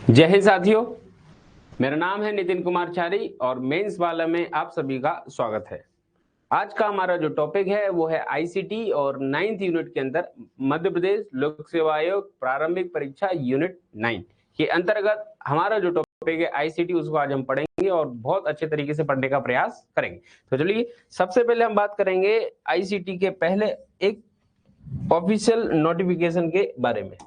जय हिंद साथियों, मेरा नाम है नितिन कुमार चारी और मेंस वाला में आप सभी का स्वागत है। आज का हमारा जो टॉपिक है वो है आईसीटी और 9th यूनिट के अंदर मध्य प्रदेश लोक सेवा आयोग प्रारंभिक परीक्षा यूनिट 9 के अंतर्गत हमारा जो टॉपिक है आईसीटी, उसको आज हम पढ़ेंगे और बहुत अच्छे तरीके से पढ़ने का प्रयास करेंगे। तो चलिए, सबसे पहले हम बात करेंगे आईसीटी के पहले एक ऑफिशियल नोटिफिकेशन के बारे में।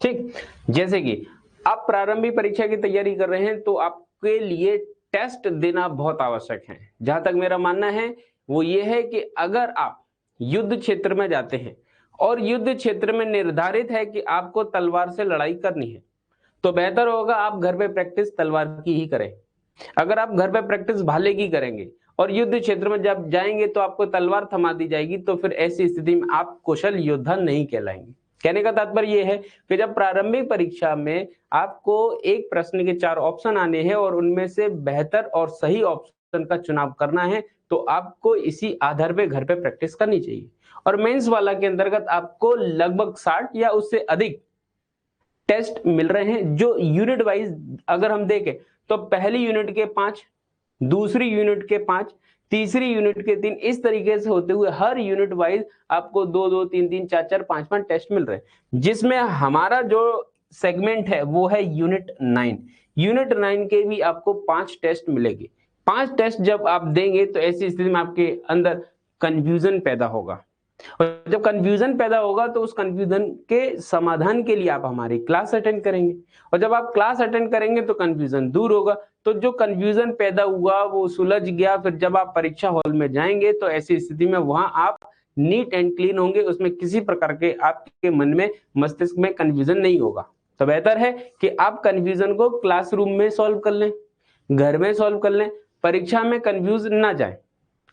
ठीक, जैसे कि आप प्रारंभिक परीक्षा की तैयारी कर रहे हैं तो आपके लिए टेस्ट देना बहुत आवश्यक है। जहां तक मेरा मानना है वो ये है कि अगर आप युद्ध क्षेत्र में जाते हैं और युद्ध क्षेत्र में निर्धारित है कि आपको तलवार से लड़ाई करनी है, तो बेहतर होगा आप घर पे प्रैक्टिस तलवार की ही करें। अगर आप घर पे प्रैक्टिस भाले की करेंगे और युद्ध क्षेत्र में जब जाएंगे तो आपको तलवार थमा दी जाएगी, तो फिर ऐसी स्थिति में आप कुशल योद्धा नहीं कहलाएंगे। कहने का तात्पर्य यह है कि जब प्रारंभिक परीक्षा में आपको एक प्रश्न के 4 ऑप्शन आने हैं और उनमें से बेहतर और सही ऑप्शन का चुनाव करना है, तो आपको इसी आधार पे घर पे प्रैक्टिस करनी चाहिए। और मेंस वाला के अंतर्गत आपको लगभग 60 या उससे अधिक टेस्ट मिल रहे हैं, जो यूनिट वाइज अगर हम देखें तो पहली यूनिट के 5, दूसरी यूनिट के 5, तीसरी यूनिट के 3, इस तरीके से होते हुए हर यूनिट वाइज आपको 2-2, 3-3, 4-4, 5-5 टेस्ट मिल रहे हैं, जिसमें हमारा जो सेगमेंट है वो है यूनिट 9। यूनिट 9 के भी आपको 5 टेस्ट मिलेंगे। 5 टेस्ट जब आप देंगे तो ऐसी स्थिति में आपके अंदर कंफ्यूजन पैदा होगा, और जब कंफ्यूजन पैदा होगा तो उस कंफ्यूजन के समाधान के लिए आप हमारी क्लास अटेंड करेंगे, और जब आप क्लास अटेंड करेंगे तो कंफ्यूजन दूर होगा। तो जो कंफ्यूजन पैदा हुआ वो सुलझ गया, फिर जब आप परीक्षा हॉल में जाएंगे तो ऐसी स्थिति में वहां आप नीट एंड क्लीन होंगे, उसमें किसी प्रकार के आपके मन में, मस्तिष्क में कंफ्यूजन नहीं होगा। तो बेहतर है कि आप कंफ्यूजन को क्लासरूम में सॉल्व कर लें, घर में सॉल्व कर लें, परीक्षा में कंफ्यूज ना जाए।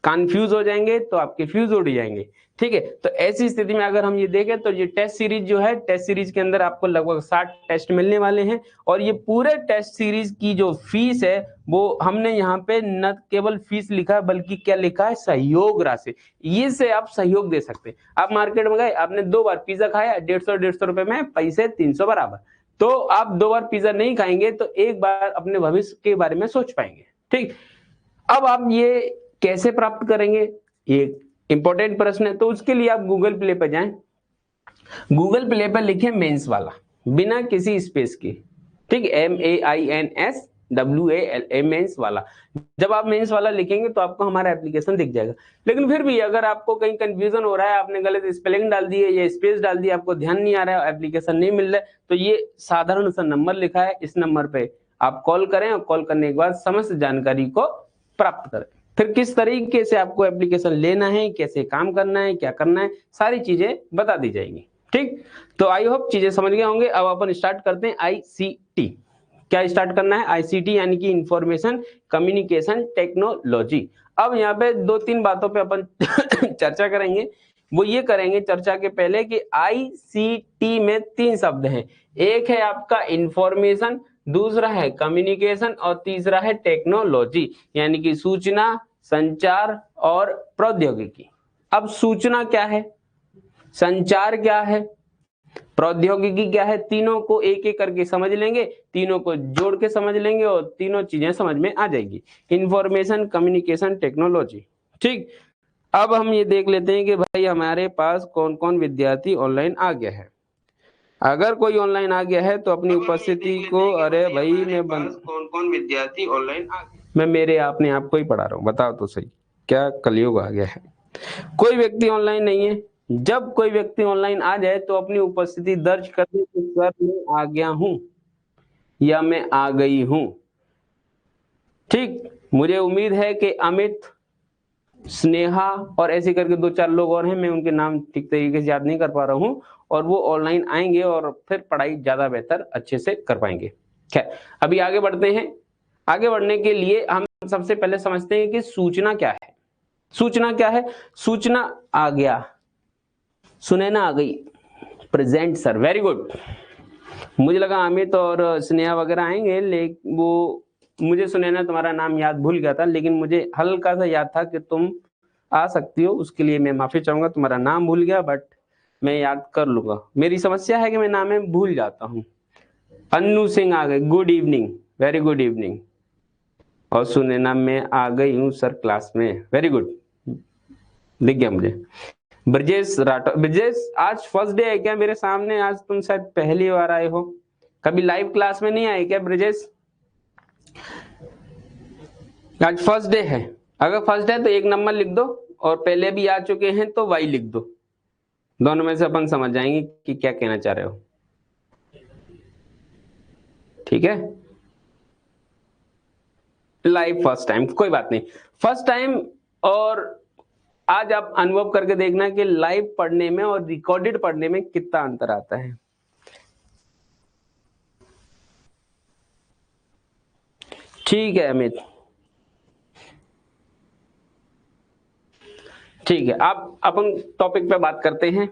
कंफ्यूज हो जाएंगे तो आपके फ्यूज उड़ जाएंगे। ठीक है, तो ऐसी स्थिति में अगर हम ये देखें तो ये टेस्ट सीरीज जो है, टेस्ट सीरीज के अंदर आपको लगभग 60 टेस्ट मिलने वाले हैं, और ये पूरे टेस्ट सीरीज की जो फीस है वो हमने यहाँ पे न केवल फीस लिखा है बल्कि क्या लिखा है, सहयोग राशि। ये से आप सहयोग दे सकते हैं। आप मार्केट में गए, आपने 2 बार पिज्जा खाया, 150 रुपए में पैसे 300 बराबर, तो आप 2 बार पिज्जा नहीं खाएंगे तो एक बार अपने भविष्य के बारे में सोच पाएंगे। ठीक, अब आप ये कैसे प्राप्त करेंगे, ये इंपॉर्टेंट प्रश्न है। तो उसके लिए आप गूगल प्ले पर जाएं, गूगल प्ले पर लिखें मेंस वाला बिना किसी स्पेस के। ठीक, MAINSWALA, मेंस वाला। जब आप मेंस वाला लिखेंगे तो आपको हमारा एप्लीकेशन दिख जाएगा। लेकिन फिर भी अगर आपको कहीं कंफ्यूजन हो रहा है, आपने गलत स्पेलिंग डाल दी है या स्पेस डाल दी, आपको ध्यान नहीं आ रहा है, एप्लीकेशन नहीं मिल रहा है, तो ये साधारण सा नंबर लिखा है, इस नंबर पे आप कॉल करें और कॉल करने के बाद समस्त जानकारी को प्राप्त करें। फिर किस तरीके से आपको एप्लीकेशन लेना है, कैसे काम करना है, क्या करना है, सारी चीजें बता दी जाएंगी। ठीक, तो आई होप चीजें समझ गए होंगे। अब अपन स्टार्ट करते हैं आईसीटी। क्या स्टार्ट करना है, आईसीटी यानी कि इंफॉर्मेशन कम्युनिकेशन टेक्नोलॉजी। अब यहाँ पे 2-3 बातों पे अपन चर्चा करेंगे। वो ये करेंगे चर्चा के पहले कि आईसीटी में 3 शब्द हैं। एक है आपका इंफॉर्मेशन, दूसरा है कम्युनिकेशन और तीसरा है टेक्नोलॉजी, यानी कि सूचना, संचार और प्रौद्योगिकी। अब सूचना क्या है, संचार क्या है, प्रौद्योगिकी क्या है, तीनों को एक एक करके समझ लेंगे, तीनों को जोड़ के समझ लेंगे और तीनों चीजें समझ में आ जाएगी। Information communication technology. ठीक, अब हम ये देख लेते हैं कि भाई हमारे पास कौन कौन विद्यार्थी ऑनलाइन आ गया है। अगर कोई ऑनलाइन आ गया है तो अपनी उपस्थिति को, अरे भाई कौन कौन विद्यार्थी ऑनलाइन आ गया, मैं मेरे अपने आप को ही पढ़ा रहा हूँ, बताओ तो सही, क्या कलयुग आ गया है। कोई व्यक्ति ऑनलाइन नहीं है। जब कोई व्यक्ति ऑनलाइन आ जाए तो अपनी उपस्थिति दर्ज करने के सर मैं आ गया हूं या मैं आ गई हूं। ठीक, मुझे उम्मीद है कि अमित, स्नेहा और ऐसे करके 2-4 लोग और हैं, मैं उनके नाम ठीक तरीके से याद नहीं कर पा रहा हूं, और वो ऑनलाइन आएंगे और फिर पढ़ाई ज्यादा बेहतर अच्छे से कर पाएंगे। खैर, अभी आगे बढ़ते हैं। आगे बढ़ने के लिए हम सबसे पहले समझते हैं कि सूचना क्या है। सूचना क्या है, सूचना आ गया, सुनैना आ गई, प्रेजेंट सर, वेरी गुड। मुझे लगा अमित और स्नेहा वगैरह आएंगे, लेकिन वो मुझे सुनैना तुम्हारा नाम याद भूल गया था, लेकिन मुझे हल्का सा याद था कि तुम आ सकती हो, उसके लिए मैं माफी चाहूंगा। तुम्हारा नाम भूल गया, बट मैं याद कर लूंगा। मेरी समस्या है कि मैं नाम भूल जाता हूँ। अन्नू सिंह आ गए, good evening, very good evening. और सुनैना मैं आ गई हूँ सर क्लास में, वेरी गुड, दिख गया मुझे। ब्रजेश राठौर, ब्रजेश आज फर्स्ट डे है क्या मेरे सामने? आज तुम शायद पहली बार आए हो, कभी लाइव क्लास में नहीं आए क्या ब्रजेश? आज फर्स्ट डे है, अगर फर्स्ट है तो एक नंबर लिख दो, और पहले भी आ चुके हैं तो वाई लिख दो, दोनों में से अपन समझ जाएंगे कि क्या कहना चाह रहे हो। ठीक है, लाइव फर्स्ट टाइम, कोई बात नहीं, फर्स्ट टाइम। और आज आप अनुभव करके देखना कि लाइव पढ़ने में और रिकॉर्डेड पढ़ने में कितना अंतर आता है। ठीक है अमित, ठीक है, आप अपन टॉपिक पे बात करते हैं।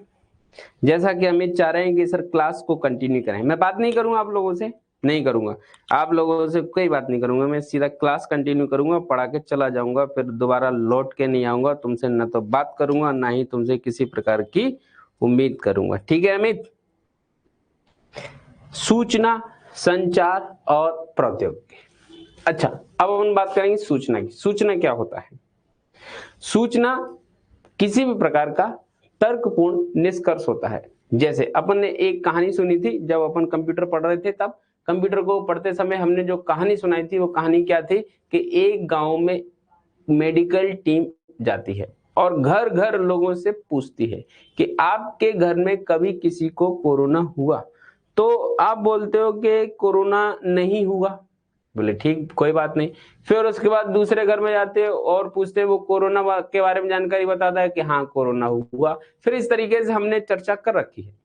जैसा कि अमित चाह रहे हैं कि सर क्लास को कंटिन्यू करें, मैं बात नहीं करूंगा आप लोगों से, नहीं करूंगा, आप लोगों से कोई बात नहीं करूंगा, मैं सीधा क्लास कंटिन्यू करूंगा, पढ़ा के चला जाऊंगा, फिर दोबारा लौट के नहीं आऊंगा, तुमसे न तो बात करूंगा ना ही तुमसे किसी प्रकार की उम्मीद करूंगा। ठीक है अमित? सूचना, संचार और प्रौद्योगिकी। अच्छा, अब हम बात करेंगे सूचना की। सूचना क्या होता है? सूचना किसी भी प्रकार का तर्कपूर्ण निष्कर्ष होता है। जैसे अपन ने एक कहानी सुनी थी जब अपन कंप्यूटर पढ़ रहे थे, तब कंप्यूटर को पढ़ते समय हमने जो कहानी सुनाई थी वो कहानी क्या थी कि एक गांव में मेडिकल टीम जाती है और घर घर लोगों से पूछती है कि आपके घर में कभी किसी को कोरोना हुआ? तो आप बोलते हो कि कोरोना नहीं हुआ, बोले ठीक कोई बात नहीं। फिर उसके बाद दूसरे घर में जाते हो और पूछते हैं, वो कोरोना के बारे में जानकारी बताता है कि हाँ कोरोना हुआ। फिर इस तरीके से हमने चर्चा कर रखी है।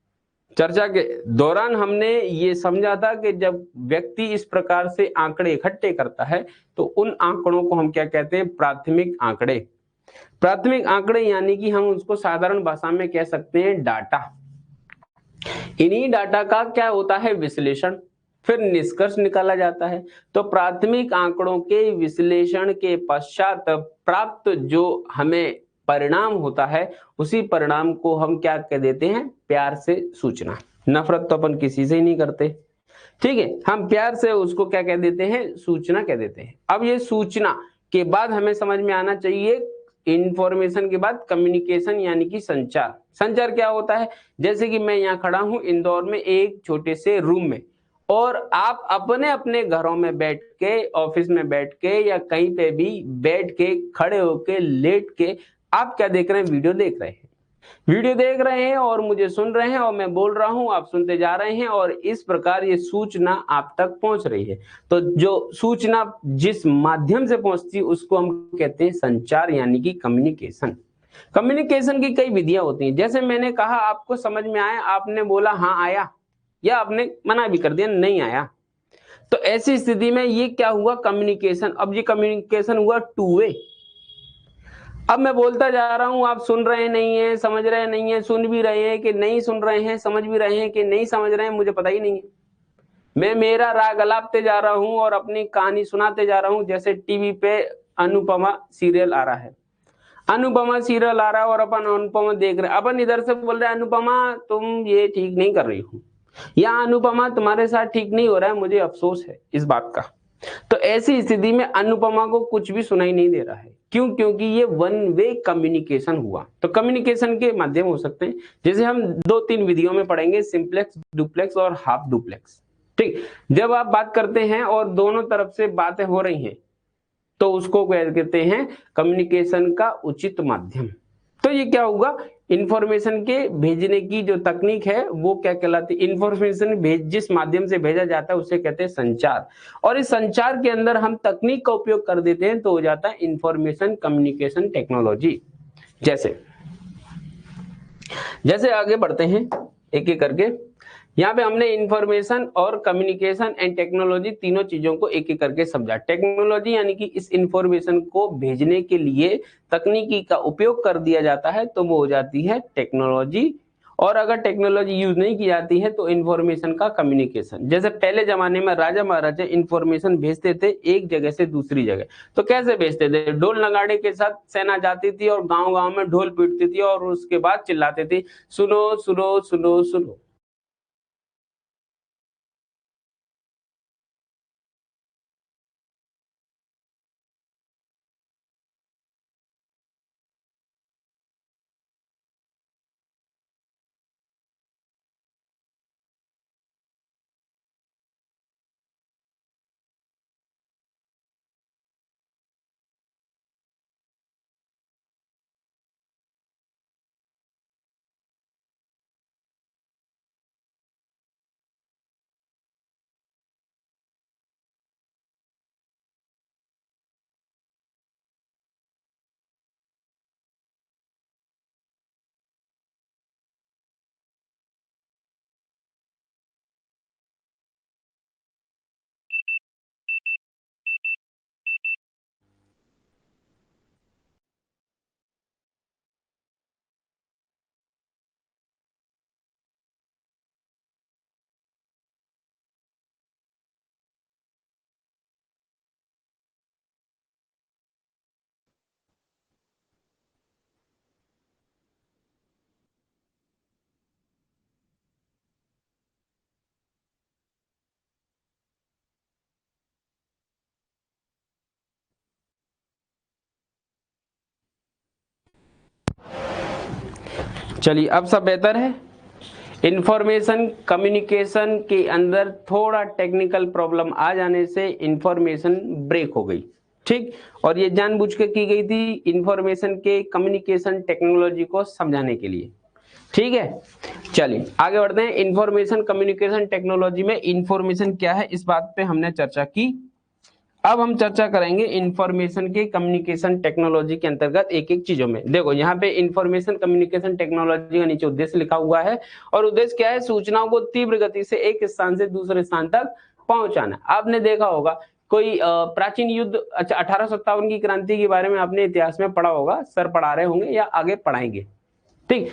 चर्चा के दौरान हमने ये समझा था कि जब व्यक्ति इस प्रकार से आंकड़े इकट्ठे करता है तो उन आंकड़ों को हम क्या कहते हैं? प्राथमिक आंकड़े। प्राथमिक आंकड़े यानी कि हम उसको साधारण भाषा में कह सकते हैं डाटा। इन्हीं डाटा का क्या होता है? विश्लेषण, फिर निष्कर्ष निकाला जाता है। तो प्राथमिक आंकड़ों के विश्लेषण के पश्चात प्राप्त जो हमें परिणाम होता है, उसी परिणाम को हम क्या कह देते हैं? प्यार से सूचना। नफरत तो अपन किसी से ही नहीं करते, ठीक है, हम प्यार से उसको क्या कह देते हैं? सूचना कह देते हैं। अब ये सूचना के बाद हमें समझ में आना चाहिए, इंफॉर्मेशन के बाद कम्युनिकेशन यानी कि संचार। संचार क्या होता है? जैसे कि मैं यहाँ खड़ा हूं इंदौर में एक छोटे से रूम में, और आप अपने अपने घरों में बैठ के, ऑफिस में बैठ के, या कहीं पे भी बैठ के, खड़े होके, लेट के आप क्या देख रहे हैं? वीडियो देख रहे हैं। वीडियो देख रहे हैं और मुझे सुन रहे हैं, और मैं बोल रहा हूं, आप सुनते जा रहे हैं, और इस प्रकार ये सूचना आप तक पहुंच रही है। तो जो सूचना जिस माध्यम से पहुंचती है उसको हम कहते हैं संचार यानी कि कम्युनिकेशन। कम्युनिकेशन की कई विधियां होती हैं, जैसे मैंने कहा आपको समझ में आया, आपने बोला हाँ आया, या आपने मना भी कर दिया नहीं आया। तो ऐसी स्थिति में ये क्या हुआ? कम्युनिकेशन। अब ये कम्युनिकेशन हुआ टू वे। अब मैं बोलता जा रहा हूं, आप सुन रहे नहीं है, समझ रहे नहीं है, सुन भी रहे हैं कि नहीं सुन रहे हैं, समझ भी रहे हैं कि नहीं समझ रहे हैं, मुझे पता ही नहीं है। मैं मेरा राग अलापते जा रहा हूं और अपनी कहानी सुनाते जा रहा हूं। जैसे टीवी पे अनुपमा सीरियल आ रहा है, अनुपमा सीरियल आ रहा है और अपन अनुपमा देख रहे हैं। अपन इधर से बोल रहे हैं अनुपमा तुम ये ठीक नहीं कर रही हो, या अनुपमा तुम्हारे साथ ठीक नहीं हो रहा है, मुझे अफसोस है इस बात का। तो ऐसी स्थिति में अनुपमा को कुछ भी सुनाई नहीं दे रहा है। क्यों? क्योंकि ये वन वे कम्युनिकेशन हुआ। तो कम्युनिकेशन के माध्यम हो सकते हैं, जैसे हम 2-3 विधियों में पढ़ेंगे, सिंप्लेक्स, डुप्लेक्स और हाफ डुप्लेक्स। ठीक, जब आप बात करते हैं और दोनों तरफ से बातें हो रही हैं तो उसको कहते हैं कम्युनिकेशन का उचित माध्यम। तो ये क्या होगा? इंफॉर्मेशन के भेजने की जो तकनीक है वो क्या कहलाती है? इंफॉर्मेशन जिस माध्यम से भेजा जाता है उसे कहते हैं संचार। और इस संचार के अंदर हम तकनीक का उपयोग कर देते हैं तो हो जाता है इंफॉर्मेशन कम्युनिकेशन टेक्नोलॉजी। जैसे जैसे आगे बढ़ते हैं एक एक करके, यहाँ पे हमने इंफॉर्मेशन और कम्युनिकेशन एंड टेक्नोलॉजी तीनों चीजों को एक एक करके समझा। टेक्नोलॉजी यानी कि इस इंफॉर्मेशन को भेजने के लिए तकनीकी का उपयोग कर दिया जाता है तो वो हो जाती है टेक्नोलॉजी। और अगर टेक्नोलॉजी यूज नहीं की जाती है तो इंफॉर्मेशन का कम्युनिकेशन। जैसे पहले जमाने में राजा महाराजा इंफॉर्मेशन भेजते थे एक जगह से दूसरी जगह, तो कैसे भेजते थे? ढोल नगाड़े के साथ सेना जाती थी और गांव गांव में ढोल पीटती थी और उसके बाद चिल्लाते थे सुनो सुनो सुनो सुनो। चलिए अब सब बेहतर है। इंफॉर्मेशन कम्युनिकेशन के अंदर थोड़ा टेक्निकल प्रॉब्लम आ जाने से इंफॉर्मेशन ब्रेक हो गई, ठीक, और ये जानबूझ के की गई थी इंफॉर्मेशन के कम्युनिकेशन टेक्नोलॉजी को समझाने के लिए, ठीक है। चलिए आगे बढ़ते हैं। इंफॉर्मेशन कम्युनिकेशन टेक्नोलॉजी में इंफॉर्मेशन क्या है, इस बात पे हमने चर्चा की। अब हम चर्चा करेंगे इंफॉर्मेशन के कम्युनिकेशन टेक्नोलॉजी के अंतर्गत एक एक चीजों में। देखो यहाँ पे इंफॉर्मेशन कम्युनिकेशन टेक्नोलॉजी का नीचे उद्देश्य लिखा हुआ है, और उद्देश्य क्या है, सूचनाओं को तीव्र गति से एक स्थान से दूसरे स्थान तक पहुंचाना। आपने देखा होगा कोई प्राचीन युद्ध, अच्छा 1857 की क्रांति के बारे में आपने इतिहास में पढ़ा होगा, सर पढ़ा रहे होंगे या आगे पढ़ाएंगे, ठीक।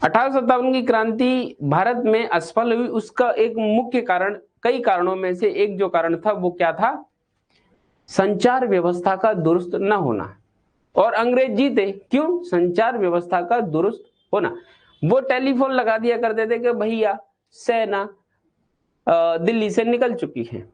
1857 की क्रांति भारत में असफल हुई, उसका एक मुख्य कारण, कई कारणों में से एक जो कारण था वो क्या था, संचार व्यवस्था का दुरुस्त न होना। और अंग्रेज जीते क्यों, संचार व्यवस्था का दुरुस्त होना। वो टेलीफोन लगा दिया करते थे कि भैया सेना दिल्ली से निकल चुकी है,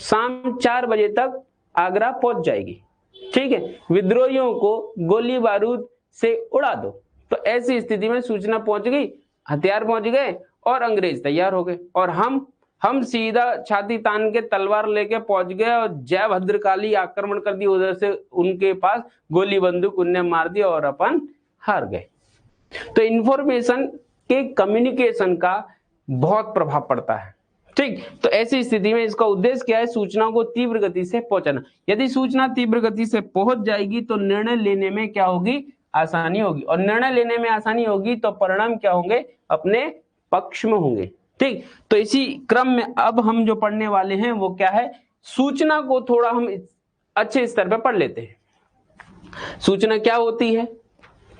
शाम 4 बजे तक आगरा पहुंच जाएगी, ठीक है, विद्रोहियों को गोली बारूद से उड़ा दो। तो ऐसी स्थिति में सूचना पहुंच गई, हथियार पहुंच गए और अंग्रेज तैयार हो गए, और हम सीधा छाती तान के तलवार लेके पहुंच गए और जय भद्रकाली आक्रमण कर दिया, उधर से उनके पास गोली बंदूक उनने मार दिया और अपन हार गए। तो इंफॉर्मेशन के कम्युनिकेशन का बहुत प्रभाव पड़ता है, ठीक। तो ऐसी स्थिति में इसका उद्देश्य क्या है, सूचनाओं को तीव्र गति से पहुंचाना। यदि सूचना तीव्र गति से पहुंच जाएगी तो निर्णय लेने में क्या होगी, आसानी होगी, और निर्णय लेने में आसानी होगी तो परिणाम क्या होंगे, अपने पक्ष में होंगे, ठीक। तो इसी क्रम में अब हम जो पढ़ने वाले हैं वो क्या है, सूचना को थोड़ा हम अच्छे स्तर पर पढ़ लेते हैं। सूचना क्या होती है,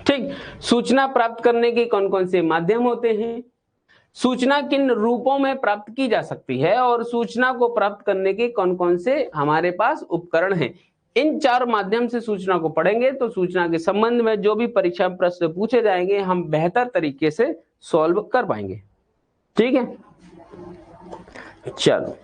ठीक, सूचना प्राप्त करने के कौन कौन से माध्यम होते हैं, सूचना किन रूपों में प्राप्त की जा सकती है, और सूचना को प्राप्त करने के कौन कौन से हमारे पास उपकरण हैं। इन 4 माध्यम से सूचना को पढ़ेंगे तो सूचना के संबंध में जो भी परीक्षा प्रश्न पूछे जाएंगे हम बेहतर तरीके से सॉल्व कर पाएंगे, ठीक है। चलो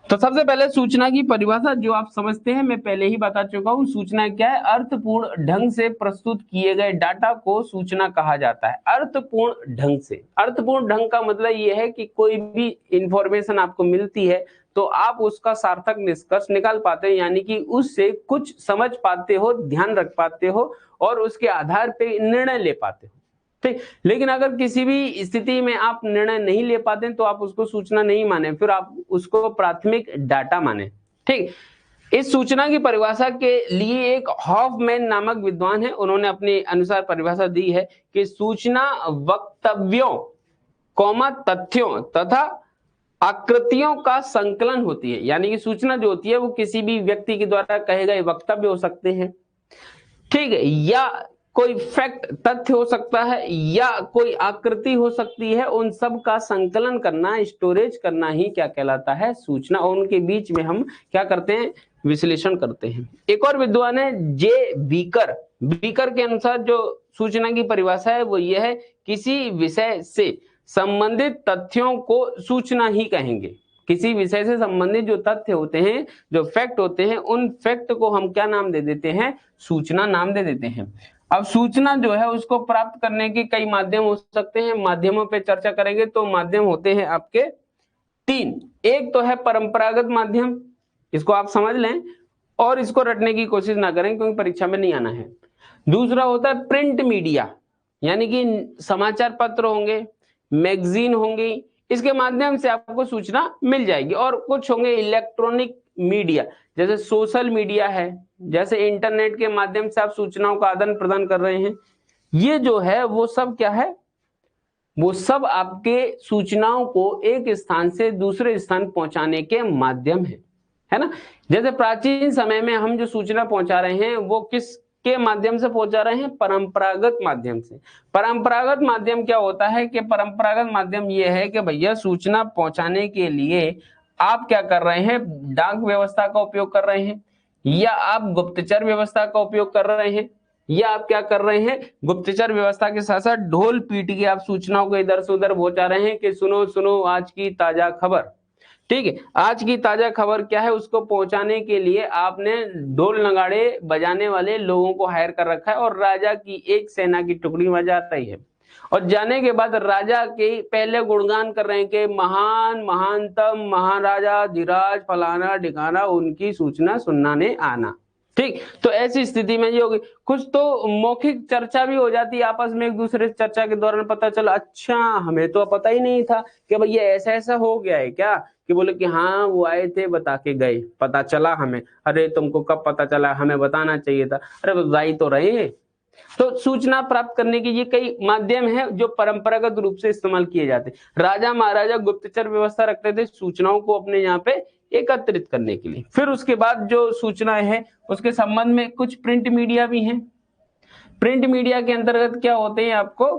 तो सबसे पहले सूचना की परिभाषा जो आप समझते हैं, मैं पहले ही बता चुका हूं। सूचना क्या है, अर्थपूर्ण ढंग से प्रस्तुत किए गए डाटा को सूचना कहा जाता है। अर्थपूर्ण ढंग से, अर्थपूर्ण ढंग का मतलब यह है कि कोई भी इंफॉर्मेशन आपको मिलती है तो आप उसका सार्थक निष्कर्ष निकाल पाते हैं, यानी कि उससे कुछ समझ पाते हो, ध्यान रख पाते हो और उसके आधार पर निर्णय ले पाते हो, ठीक। लेकिन अगर किसी भी स्थिति में आप निर्णय नहीं ले पाते तो आप उसको सूचना नहीं माने, फिर आप उसको प्राथमिक डाटा माने, ठीक। इस सूचना की परिभाषा के लिए एक हॉफमैन नामक विद्वान है, उन्होंने अपने अनुसार परिभाषा दी है कि सूचना वक्तव्यों, तथ्यों तथा आकृतियों का संकलन होती है। यानी कि सूचना जो होती है वो किसी भी व्यक्ति के द्वारा कहे गए वक्तव्य हो सकते हैं, ठीक है, या कोई फैक्ट तथ्य हो सकता है, या कोई आकृति हो सकती है, उन सब का संकलन करना, स्टोरेज करना ही क्या कहलाता है, सूचना। और उनके बीच में हम क्या करते हैं, विश्लेषण करते हैं। एक और विद्वान है जे बीकर, बीकर के अनुसार जो सूचना की परिभाषा है वो यह है, किसी विषय से संबंधित तथ्यों को सूचना ही कहेंगे। किसी विषय से संबंधित जो तथ्य होते हैं, जो फैक्ट होते हैं, उन फैक्ट को हम क्या नाम दे देते हैं, सूचना नाम दे देते हैं। अब सूचना जो है उसको प्राप्त करने के कई माध्यम हो सकते हैं, माध्यमों पे चर्चा करेंगे तो माध्यम होते हैं आपके 3। एक तो है परंपरागत माध्यम, इसको आप समझ लें और इसको रटने की कोशिश ना करें क्योंकि परीक्षा में नहीं आना है। दूसरा होता है प्रिंट मीडिया, यानी कि समाचार पत्र होंगे, मैगजीन होंगी, इसके माध्यम से आपको सूचना मिल जाएगी। और कुछ होंगे इलेक्ट्रॉनिक मीडिया, जैसे सोशल मीडिया है, जैसे इंटरनेट के माध्यम से आप सूचनाओं का आदान प्रदान कर रहे हैं। ये जो है वो सब क्या है, वो सब आपके सूचनाओं को एक स्थान से दूसरे स्थान पहुंचाने के माध्यम है ना। जैसे प्राचीन समय में हम जो सूचना पहुंचा रहे हैं वो किस के माध्यम से पहुंचा रहे हैं, परंपरागत माध्यम से। परंपरागत माध्यम क्या होता है कि परंपरागत माध्यम ये है कि भैया सूचना पहुंचाने के लिए आप क्या कर रहे हैं, डाक व्यवस्था का उपयोग कर रहे हैं, या आप गुप्तचर व्यवस्था का उपयोग कर रहे हैं, या आप क्या कर रहे हैं, गुप्तचर व्यवस्था के साथ साथ ढोल पीट के आप सूचनाओं को इधर से उधर पहुंचा रहे हैं कि सुनो सुनो आज की ताजा खबर। ठीक है, आज की ताजा खबर क्या है उसको पहुंचाने के लिए आपने ढोल नगाड़े बजाने वाले लोगों को हायर कर रखा है और राजा की एक सेना की टुकड़ी वहां जा रही है और जाने के बाद राजा के पहले गुणगान कर रहे हैं कि महान महानतम महाराजा धीराज फलाना ठिकाना उनकी सूचना सुनने आना। ठीक, तो ऐसी स्थिति में ये होगी, कुछ तो मौखिक चर्चा भी हो जाती है आपस में, एक दूसरे से चर्चा के दौरान पता चला अच्छा हमें तो पता ही नहीं था कि भाई ये ऐसा ऐसा हो गया है क्या, कि बोले कि हाँ वो आए थे बता के गए, पता चला हमें। अरे तुमको कब पता चला, हमें बताना चाहिए था। अरे बता ही तो रहे हैं। तो सूचना प्राप्त करने के ये कई माध्यम हैं जो परंपरागत रूप से इस्तेमाल किए जाते हैं। राजा महाराजा गुप्तचर व्यवस्था रखते थे सूचनाओं को अपने यहाँ पे एकत्रित करने के लिए। फिर उसके बाद जो सूचनाएं हैं उसके संबंध में कुछ प्रिंट मीडिया भी हैं। प्रिंट मीडिया के अंतर्गत क्या होते हैं, आपको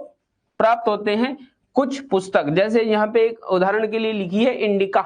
प्राप्त होते हैं कुछ पुस्तक, जैसे यहाँ पे एक उदाहरण के लिए लिखी है इंडिका।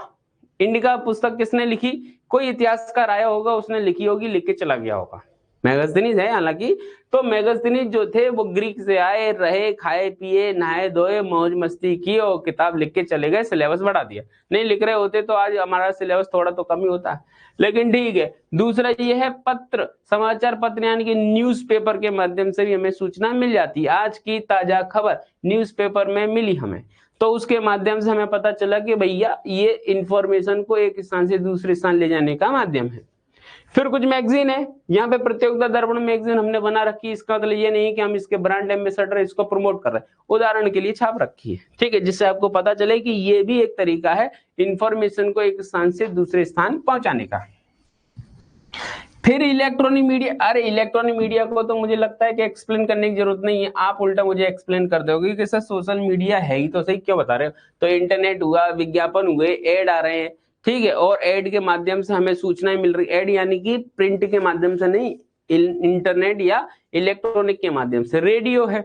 इंडिका पुस्तक किसने लिखी, कोई इतिहासकार आया होगा उसने लिखी होगी, लिख के चला गया होगा। मैगस्थनीज है हालांकि, तो मैगस्थनीज जो थे वो ग्रीक से आए, रहे, खाए पिए, नहाए धोए, मौज मस्ती की और किताब लिख के चले गए, सिलेबस बढ़ा दिया। नहीं लिख रहे होते तो आज हमारा सिलेबस थोड़ा तो कम ही होता, लेकिन ठीक है। दूसरा ये है पत्र, समाचार पत्र यानी कि न्यूज़पेपर के माध्यम से भी हमें सूचना मिल जाती है। आज की ताजा खबर न्यूज़पेपर में मिली हमें, तो उसके माध्यम से हमें पता चला कि भैया ये इंफॉर्मेशन को एक स्थान से दूसरे स्थान ले जाने का माध्यम है। फिर कुछ मैगजीन है, यहाँ पे प्रतियोगिता दर्पण मैगजीन हमने बना रखी है। इसका मतलब ये नहीं कि हम इसके ब्रांड एम्बेसडर इसको प्रमोट कर रहे हैं, उदाहरण के लिए छाप रखी है, ठीक है, जिससे आपको पता चले कि ये भी एक तरीका है इंफॉर्मेशन को एक स्थान से दूसरे स्थान पहुंचाने का। फिर इलेक्ट्रॉनिक मीडिया, अरे इलेक्ट्रॉनिक मीडिया को तो मुझे लगता है कि एक्सप्लेन करने की जरूरत नहीं है, आप उल्टा मुझे एक्सप्लेन कर दोगे कि सर सोशल मीडिया है ही तो सही, क्यों बता रहे हो। तो इंटरनेट हुआ, विज्ञापन हुए, एड आ रहे हैं, ठीक है, और एड के माध्यम से हमें सूचनाएं मिल रही। एड यानी कि प्रिंट के माध्यम से नहीं, इंटरनेट या इलेक्ट्रॉनिक के माध्यम से। रेडियो है,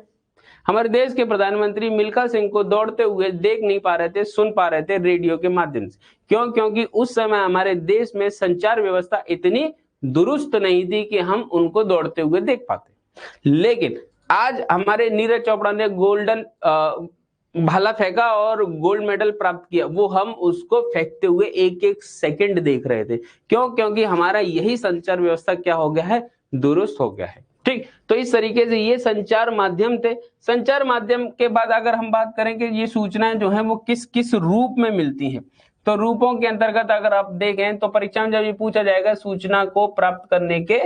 हमारे देश के प्रधानमंत्री मिल्खा सिंह को दौड़ते हुए देख नहीं पा रहे थे, सुन पा रहे थे रेडियो के माध्यम से। क्यों, क्योंकि उस समय हमारे देश में संचार व्यवस्था इतनी दुरुस्त नहीं थी कि हम उनको दौड़ते हुए देख पाते। लेकिन आज हमारे नीरज चोपड़ा ने गोल्डन भाला फेंका और गोल्ड मेडल प्राप्त किया, वो हम उसको फेंकते हुए एक एक सेकंड देख रहे थे। क्यों, क्योंकि हमारा यही संचार व्यवस्था क्या हो गया है, दुरुस्त हो गया है। ठीक, तो इस तरीके से ये संचार माध्यम थे। संचार माध्यम के बाद अगर हम बात करें कि ये सूचनाएं जो है वो किस किस रूप में मिलती हैं, तो रूपों के अंतर्गत अगर आप देखें तो परीक्षा में जब ये पूछा जाएगा सूचना को प्राप्त करने के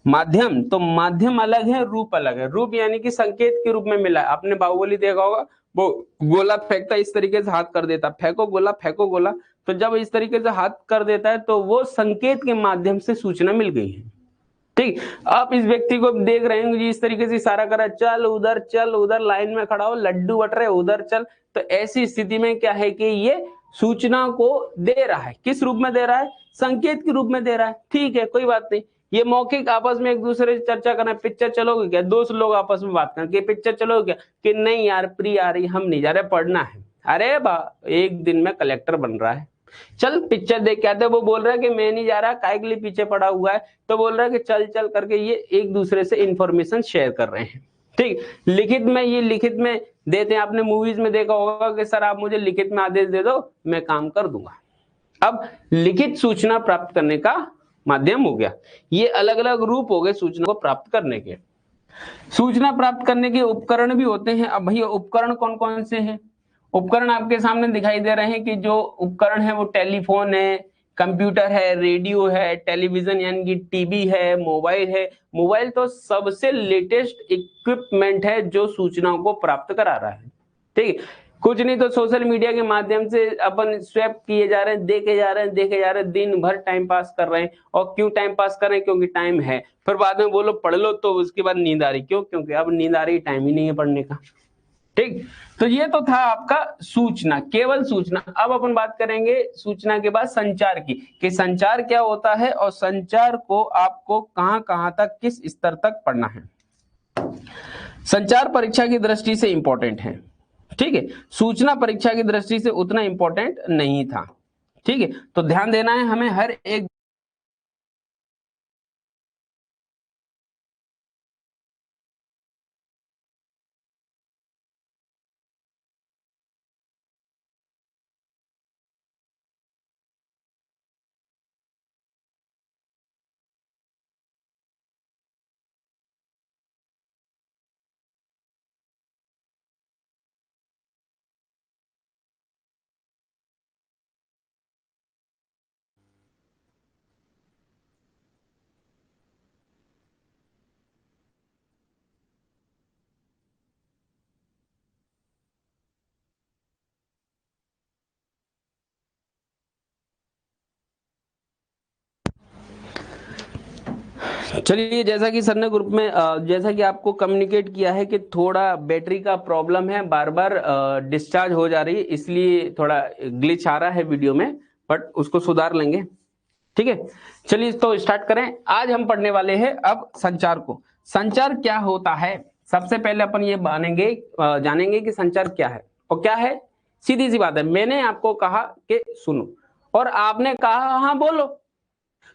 माध्यम, तो माध्यम अलग है, रूप अलग है। रूप यानी कि संकेत के रूप में मिला है। आपने बाहुबली देखा होगा, वो गोला फेंकता इस तरीके से हाथ कर देता, फेंको गोला फेंको गोला, तो जब इस तरीके से हाथ कर देता है तो वो संकेत के माध्यम से सूचना मिल गई है। ठीक, आप इस व्यक्ति को देख रहे हैं इस तरीके से इशारा कर रहा है, चल उधर लाइन में खड़ा हो, लड्डू बट रहे उधर चल। तो ऐसी स्थिति में क्या है कि ये सूचना को दे रहा है, किस रूप में दे रहा है, संकेत के रूप में दे रहा है। ठीक है, कोई बात नहीं। ये मौखिक आपस में एक दूसरे से चर्चा करना, पिक्चर चलोगे क्या, दोस्त लोग आपस में बात करें कि पिक्चर चलोगे क्या, कि नहीं यार प्री आ रही, हम नहीं जा रहे, पढ़ना है। अरे बा, एक दिन में कलेक्टर बन रहा है, चल पिक्चर देख के आते। वो बोल रहा है कि मैं नहीं जा रहा, काय के लिए पीछे पड़ा हुआ है, तो बोल रहा है कि चल चल करके ये एक दूसरे से इंफॉर्मेशन शेयर कर रहे हैं। ठीक, लिखित में, ये लिखित में देते हैं। आपने मूवीज में देखा होगा कि सर आप मुझे लिखित में आदेश दे दो, मैं काम कर दूंगा। अब लिखित सूचना प्राप्त करने का माध्यम हो गया। ये अलग अलग रूप हो गए सूचना को प्राप्त करने के। सूचना प्राप्त करने के उपकरण भी होते हैं। अब भैया उपकरण कौन कौन से हैं, उपकरण आपके सामने दिखाई दे रहे हैं कि जो उपकरण है वो टेलीफोन है, कंप्यूटर है, रेडियो है, टेलीविजन यानी कि टीवी है, मोबाइल है। मोबाइल तो सबसे लेटेस्ट इक्विपमेंट है जो सूचनाओं को प्राप्त करा रहा है। ठीक है, कुछ नहीं तो सोशल मीडिया के माध्यम से अपन स्वैप किए जा रहे हैं, देखे जा रहे हैं, देखे जा रहे हैं, दिन भर टाइम पास कर रहे हैं। और क्यों टाइम पास कर रहे हैं, क्योंकि टाइम है। फिर बाद में बोलो पढ़ लो, तो उसके बाद नींद आ रही, क्यों, क्योंकि अब नींद आ रही, टाइम ही नहीं है पढ़ने का। ठीक, तो ये तो था आपका सूचना, केवल सूचना। अब अपन बात करेंगे सूचना के बाद संचार की, कि संचार क्या होता है और संचार को आपको कहां कहां तक, किस स्तर तक पढ़ना है। संचार परीक्षा की दृष्टि से इंपॉर्टेंट है, ठीक है, सूचना परीक्षा की दृष्टि से उतना इंपॉर्टेंट नहीं था। ठीक है, तो ध्यान देना है हमें हर एक चलिए, जैसा कि सर ने ग्रुप में जैसा कि आपको कम्युनिकेट किया है कि थोड़ा बैटरी का प्रॉब्लम है, बार बार डिस्चार्ज हो जा रही है, इसलिए थोड़ा ग्लिच आ रहा है वीडियो में, बट उसको सुधार लेंगे। ठीक है, चलिए तो स्टार्ट करें। आज हम पढ़ने वाले हैं अब संचार को। संचार क्या होता है, सबसे पहले अपन ये जानेंगे कि संचार क्या है और क्या है। सीधी सी बात है, मैंने आपको कहा कि सुनो और आपने कहा हाँ बोलो,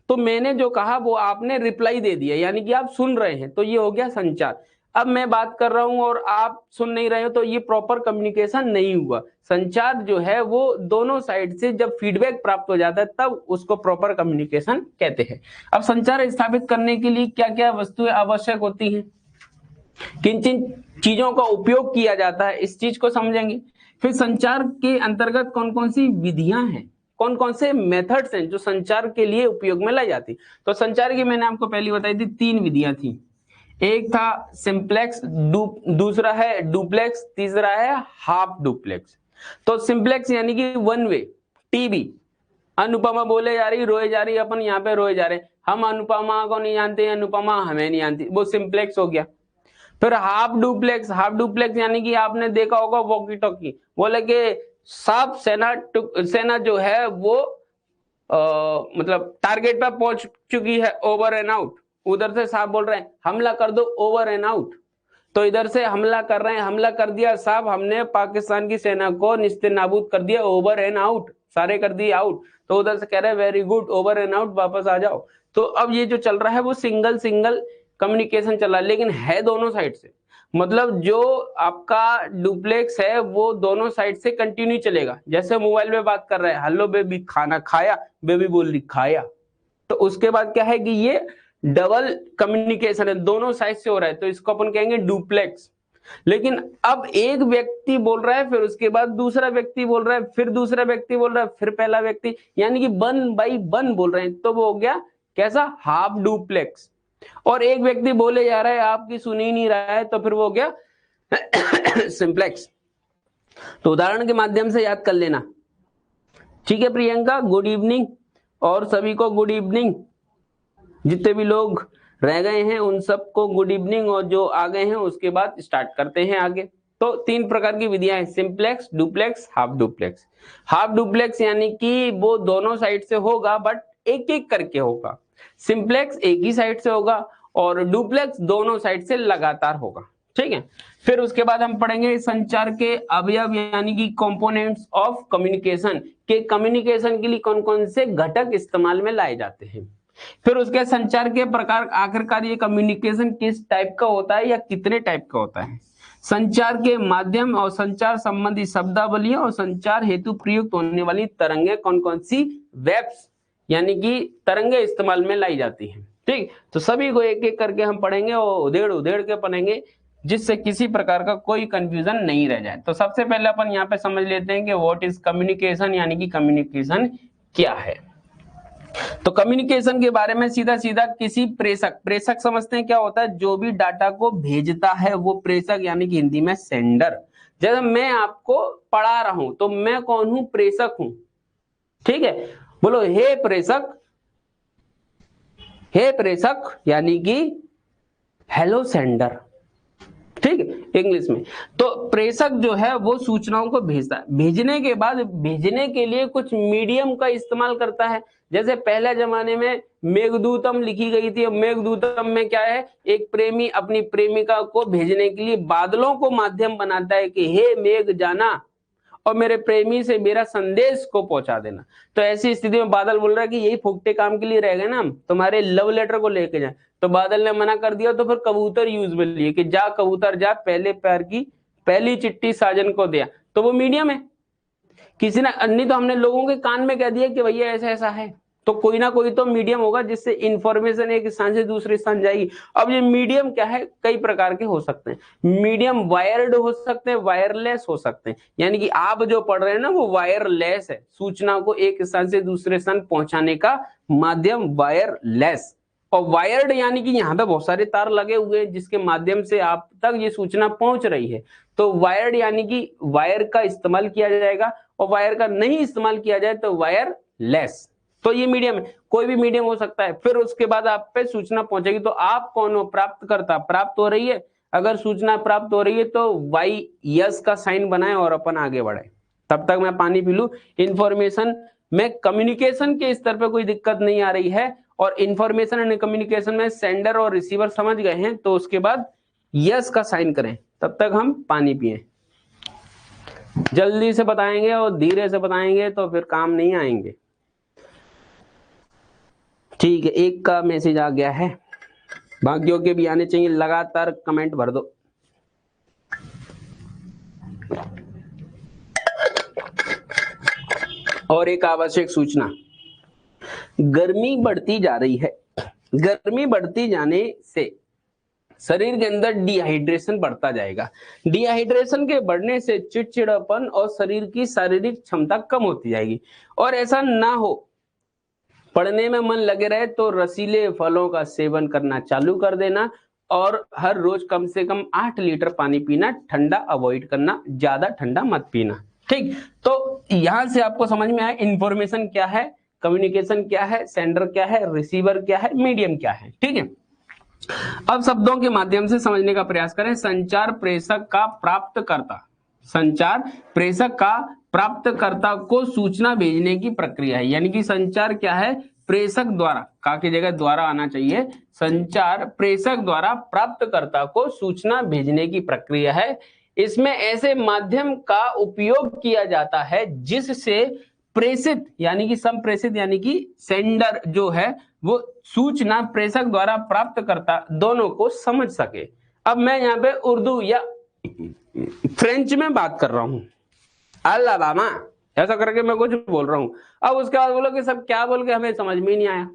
तो मैंने जो कहा वो आपने रिप्लाई दे दिया, यानी कि आप सुन रहे हैं, तो ये हो गया संचार। अब मैं बात कर रहा हूं और आप सुन नहीं रहे हो, तो ये प्रॉपर कम्युनिकेशन नहीं हुआ। संचार जो है वो दोनों साइड से जब फीडबैक प्राप्त हो जाता है तब उसको प्रॉपर कम्युनिकेशन कहते हैं। अब संचार स्थापित करने के लिए क्या क्या वस्तुएं आवश्यक होती हैं, किन किन चीजों का उपयोग किया जाता है, इस चीज को समझेंगे। फिर संचार के अंतर्गत कौन कौन सी विधियां हैं, कौन कौन से मेथड्स हैं जो संचार के लिए उपयोग में लाई जाती। तो संचार की मैंने आपको पहले बताई थी, 3 विधियां थी। एक था सिंप्लेक्स, दूसरा है डुप्लेक्स, तीसरा है हाफ डुप्लेक्स। तो सिंप्लेक्स यानी कि वन वे, टीबी, अनुपमा बोले जा रही, रोए जा रही, अपन यहाँ पे रोए जा रहे, हम अनुपमा को नहीं जानते, अनुपमा हमें नहीं जानती, वो सिंप्लेक्स हो गया। फिर हाफ डुप्लेक्स यानी कि आपने देखा होगा वॉकी टॉकी, बोले कि सब सेना जो है वो मतलब टारगेट पर पहुंच चुकी है, ओवर एंड आउट। उधर से साहब बोल रहे हैं हमला कर दो, ओवर एंड आउट। तो इधर से हमला कर रहे हैं, हमला कर दिया साहब, हमने पाकिस्तान की सेना को निस्ते नाबूद कर दिया, ओवर एंड आउट, सारे कर दिए आउट। तो उधर से कह रहे हैं very good, over and out, वापस आ जाओ। तो अब ये जो चल रहा है वो सिंगल सिंगल कम्युनिकेशन चल रहा है, लेकिन है दोनों साइड से। मतलब जो आपका डुप्लेक्स है वो दोनों साइड से कंटिन्यू चलेगा। जैसे मोबाइल में बात कर रहे हैं, हेलो बेबी खाना खाया, बेबी बोल रही खाया, तो उसके बाद क्या है कि ये डबल कम्युनिकेशन है, दोनों साइड से हो रहा है, तो इसको अपन कहेंगे डुप्लेक्स। लेकिन अब एक व्यक्ति बोल रहा है, फिर उसके बाद दूसरा व्यक्ति बोल रहा है, फिर दूसरा व्यक्ति बोल रहा है, फिर पहला व्यक्ति, यानी कि 1 बाई 1 बोल रहे हैं, तो वो हो गया कैसा, हाफ डुप्लेक्स। और एक व्यक्ति बोले जा रहा है, आपकी सुन ही नहीं रहा है, तो फिर वो हो गया सिंप्लेक्स। तो उदाहरण के माध्यम से याद कर लेना। ठीक है प्रियंका, गुड इवनिंग, और सभी को गुड इवनिंग, जितने भी लोग रह गए हैं उन सबको गुड इवनिंग, और जो आ गए हैं उसके बाद स्टार्ट करते हैं आगे। तो 3 प्रकार की विधियां हैं, simplex, duplex, half duplex. Half duplex यानी कि वो दोनों साइड से होगा बट एक एक करके होगा। सिंप्लेक्स एक ही साइड से होगा और डुप्लेक्स दोनों साइड से लगातार होगा। ठीक है, फिर उसके बाद हम पढ़ेंगे संचार के अवयव यानी कि कंपोनेंट्स ऑफ कम्युनिकेशन, के कम्युनिकेशन के लिए कौन कौन से घटक इस्तेमाल में लाए जाते हैं। फिर उसके संचार के प्रकार, आखिरकार ये कम्युनिकेशन किस टाइप का होता है या कितने टाइप का होता है। संचार के माध्यम और संचार संबंधी शब्दावलियां और संचार हेतु प्रयुक्त होने वाली तरंगे कौन कौन सी वेव्स यानी कि तरंगे इस्तेमाल में लाई जाती हैं। ठीक, तो सभी को एक एक करके हम पढ़ेंगे और उधेड़ उधेड़ के पढ़ेंगे, जिससे किसी प्रकार का कोई कंफ्यूजन नहीं रह जाए। तो सबसे पहले अपन यहाँ पे समझ लेते हैं कि व्हाट इज कम्युनिकेशन, यानी कि कम्युनिकेशन क्या है। तो कम्युनिकेशन के बारे में सीधा सीधा किसी प्रेषक, प्रेषक समझते हैं क्या होता है, जो भी डाटा को भेजता है वो प्रेषक, यानी कि हिंदी में सेंडर। जैसे मैं आपको पढ़ा रहा हूं तो मैं कौन हूं, प्रेषक हूं। ठीक है, बोलो हे प्रेषक, हे प्रेषक यानी कि हेलो सेंडर। ठीक है, इंग्लिश में। तो प्रेषक जो है वो सूचनाओं को भेजता है, भेजने के बाद भेजने के लिए कुछ मीडियम का इस्तेमाल करता है। जैसे पहले जमाने में मेघदूतम लिखी गई थी, मेघदूतम में क्या है, एक प्रेमी अपनी प्रेमिका को भेजने के लिए बादलों को माध्यम बनाता है कि हे मेघ जाना और मेरे प्रेमी से मेरा संदेश को पहुंचा देना। तो ऐसी स्थिति में बादल बोल रहा है कि यही फुकटे काम के लिए रह गए ना, हम तुम्हारे लव लेटर को लेके जाए। तो बादल ने मना कर दिया, तो फिर कबूतर यूज में लिए कि जा कबूतर जा, पहले प्यार की पहली चिट्ठी साजन को दिया। तो वो मीडियम है, किसी ने नहीं तो हमने लोगों के कान में कह दिया कि भैया ऐसा ऐसा है, तो कोई ना कोई तो मीडियम होगा जिससे इंफॉर्मेशन एक स्थान से दूसरे स्थान जाएगी। अब ये मीडियम क्या है, कई प्रकार के हो सकते हैं। मीडियम वायर्ड हो सकते हैं, वायरलेस हो सकते हैं, यानी कि आप जो पढ़ रहे हैं ना वो वायरलेस है, सूचना को एक स्थान से दूसरे स्थान पहुंचाने का माध्यम वायरलेस। और वायर्ड यानी कि यहाँ पे बहुत सारे तार लगे हुए हैं जिसके माध्यम से आप तक ये सूचना पहुंच रही है। तो वायर्ड यानी कि वायर का इस्तेमाल किया जाएगा, और वायर का नहीं इस्तेमाल किया जाए तो वायरलेस। तो ये मीडियम है, कोई भी मीडियम हो सकता है। फिर उसके बाद आप पे सूचना पहुंचेगी, तो आप कौन हो? प्राप्तकर्ता। प्राप्त हो रही है, अगर सूचना प्राप्त हो रही है तो वाई यस का साइन बनाए और अपन आगे बढ़े। तब तक मैं पानी पी लूं। इंफॉर्मेशन में कम्युनिकेशन के स्तर पे कोई दिक्कत नहीं आ रही है, और इंफॉर्मेशन एंड कम्युनिकेशन में सेंडर और रिसीवर समझ गए हैं, तो उसके बाद यस का साइन करें। तब तक हम पानी पिए। जल्दी से बताएंगे और धीरे से बताएंगे तो फिर काम नहीं आएंगे। ठीक है, एक का मैसेज आ गया है, बाकियों के भी आने चाहिए। लगातार कमेंट भर दो। और एक आवश्यक सूचना, गर्मी बढ़ती जा रही है। गर्मी बढ़ती जाने से शरीर के अंदर डिहाइड्रेशन बढ़ता जाएगा। डिहाइड्रेशन के बढ़ने से चिड़चिड़ापन और शरीर की शारीरिक क्षमता कम होती जाएगी। और ऐसा ना हो, पढ़ने में मन लगे रहे, तो रसीले फलों का सेवन करना चालू कर देना, और हर रोज कम से कम 8 लीटर पानी पीना। ठंडा अवॉइड करना, ज्यादा ठंडा मत पीना। ठीक, तो यहां से आपको समझ में आया इंफॉर्मेशन क्या है, कम्युनिकेशन क्या है, सेंडर क्या है, रिसीवर क्या है, मीडियम क्या है। ठीक है, अब शब्दों के माध्यम से समझने का प्रयास करें। संचार प्रेषक का प्राप्तकर्ता, संचार प्रेषक का प्राप्तकर्ता को सूचना भेजने की प्रक्रिया है। यानी कि संचार क्या है? प्रेषक द्वारा, का की जगह द्वारा आना चाहिए। संचार प्रेषक द्वारा प्राप्तकर्ता को सूचना भेजने की प्रक्रिया है। इसमें ऐसे माध्यम का उपयोग किया जाता है जिससे प्रेषित यानी कि संप्रेषित यानी कि सेंडर जो है वो सूचना प्रेषक द्वारा प्राप्तकर्ता दोनों को समझ सके। अब मैं यहाँ पे उर्दू या फ्रेंच में बात कर रहा हूं, अल्लाह ऐसा करके मैं कुछ बोल रहा हूं। अब उसके बाद बोलो कि सब क्या बोल के हमें समझ में ही नहीं आया।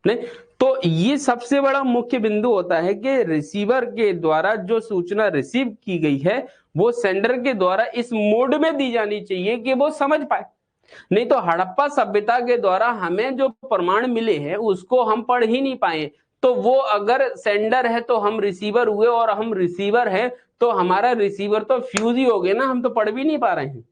नहीं, तो ये सबसे बड़ा मुख्य बिंदु होता है कि रिसीवर के द्वारा जो सूचना रिसीव की गई है वो सेंडर के द्वारा इस मोड में दी जानी चाहिए कि वो समझ पाए। नहीं तो हड़प्पा सभ्यता के द्वारा हमें जो प्रमाण मिले हैं उसको हम पढ़ ही नहीं पाए। तो वो अगर सेंडर है तो हम रिसीवर हुए, और हम रिसीवर है तो हमारा रिसीवर तो फ्यूज ही हो गया ना, हम तो पढ़ भी नहीं पा रहे हैं।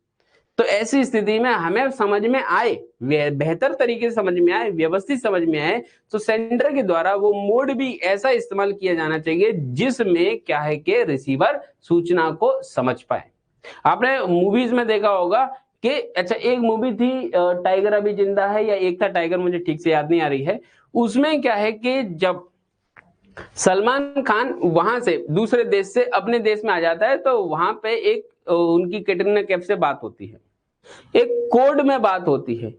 तो ऐसी स्थिति में हमें समझ में आए, बेहतर तरीके से समझ में आए, व्यवस्थित समझ में आए, तो सेंडर के द्वारा वो मोड भी ऐसा इस्तेमाल किया जाना चाहिए जिसमें क्या है कि रिसीवर सूचना को समझ पाए। आपने मूवीज में देखा होगा कि अच्छा, एक मूवी थी टाइगर अभी जिंदा है, या एक था टाइगर, मुझे ठीक से याद नहीं आ रही है। उसमें क्या है कि जब सलमान खान वहां से दूसरे देश से अपने देश में आ जाता है, तो वहां पे एक उनकी कैटरीना कैफ से बात होती है, एक कोड में बात होती है।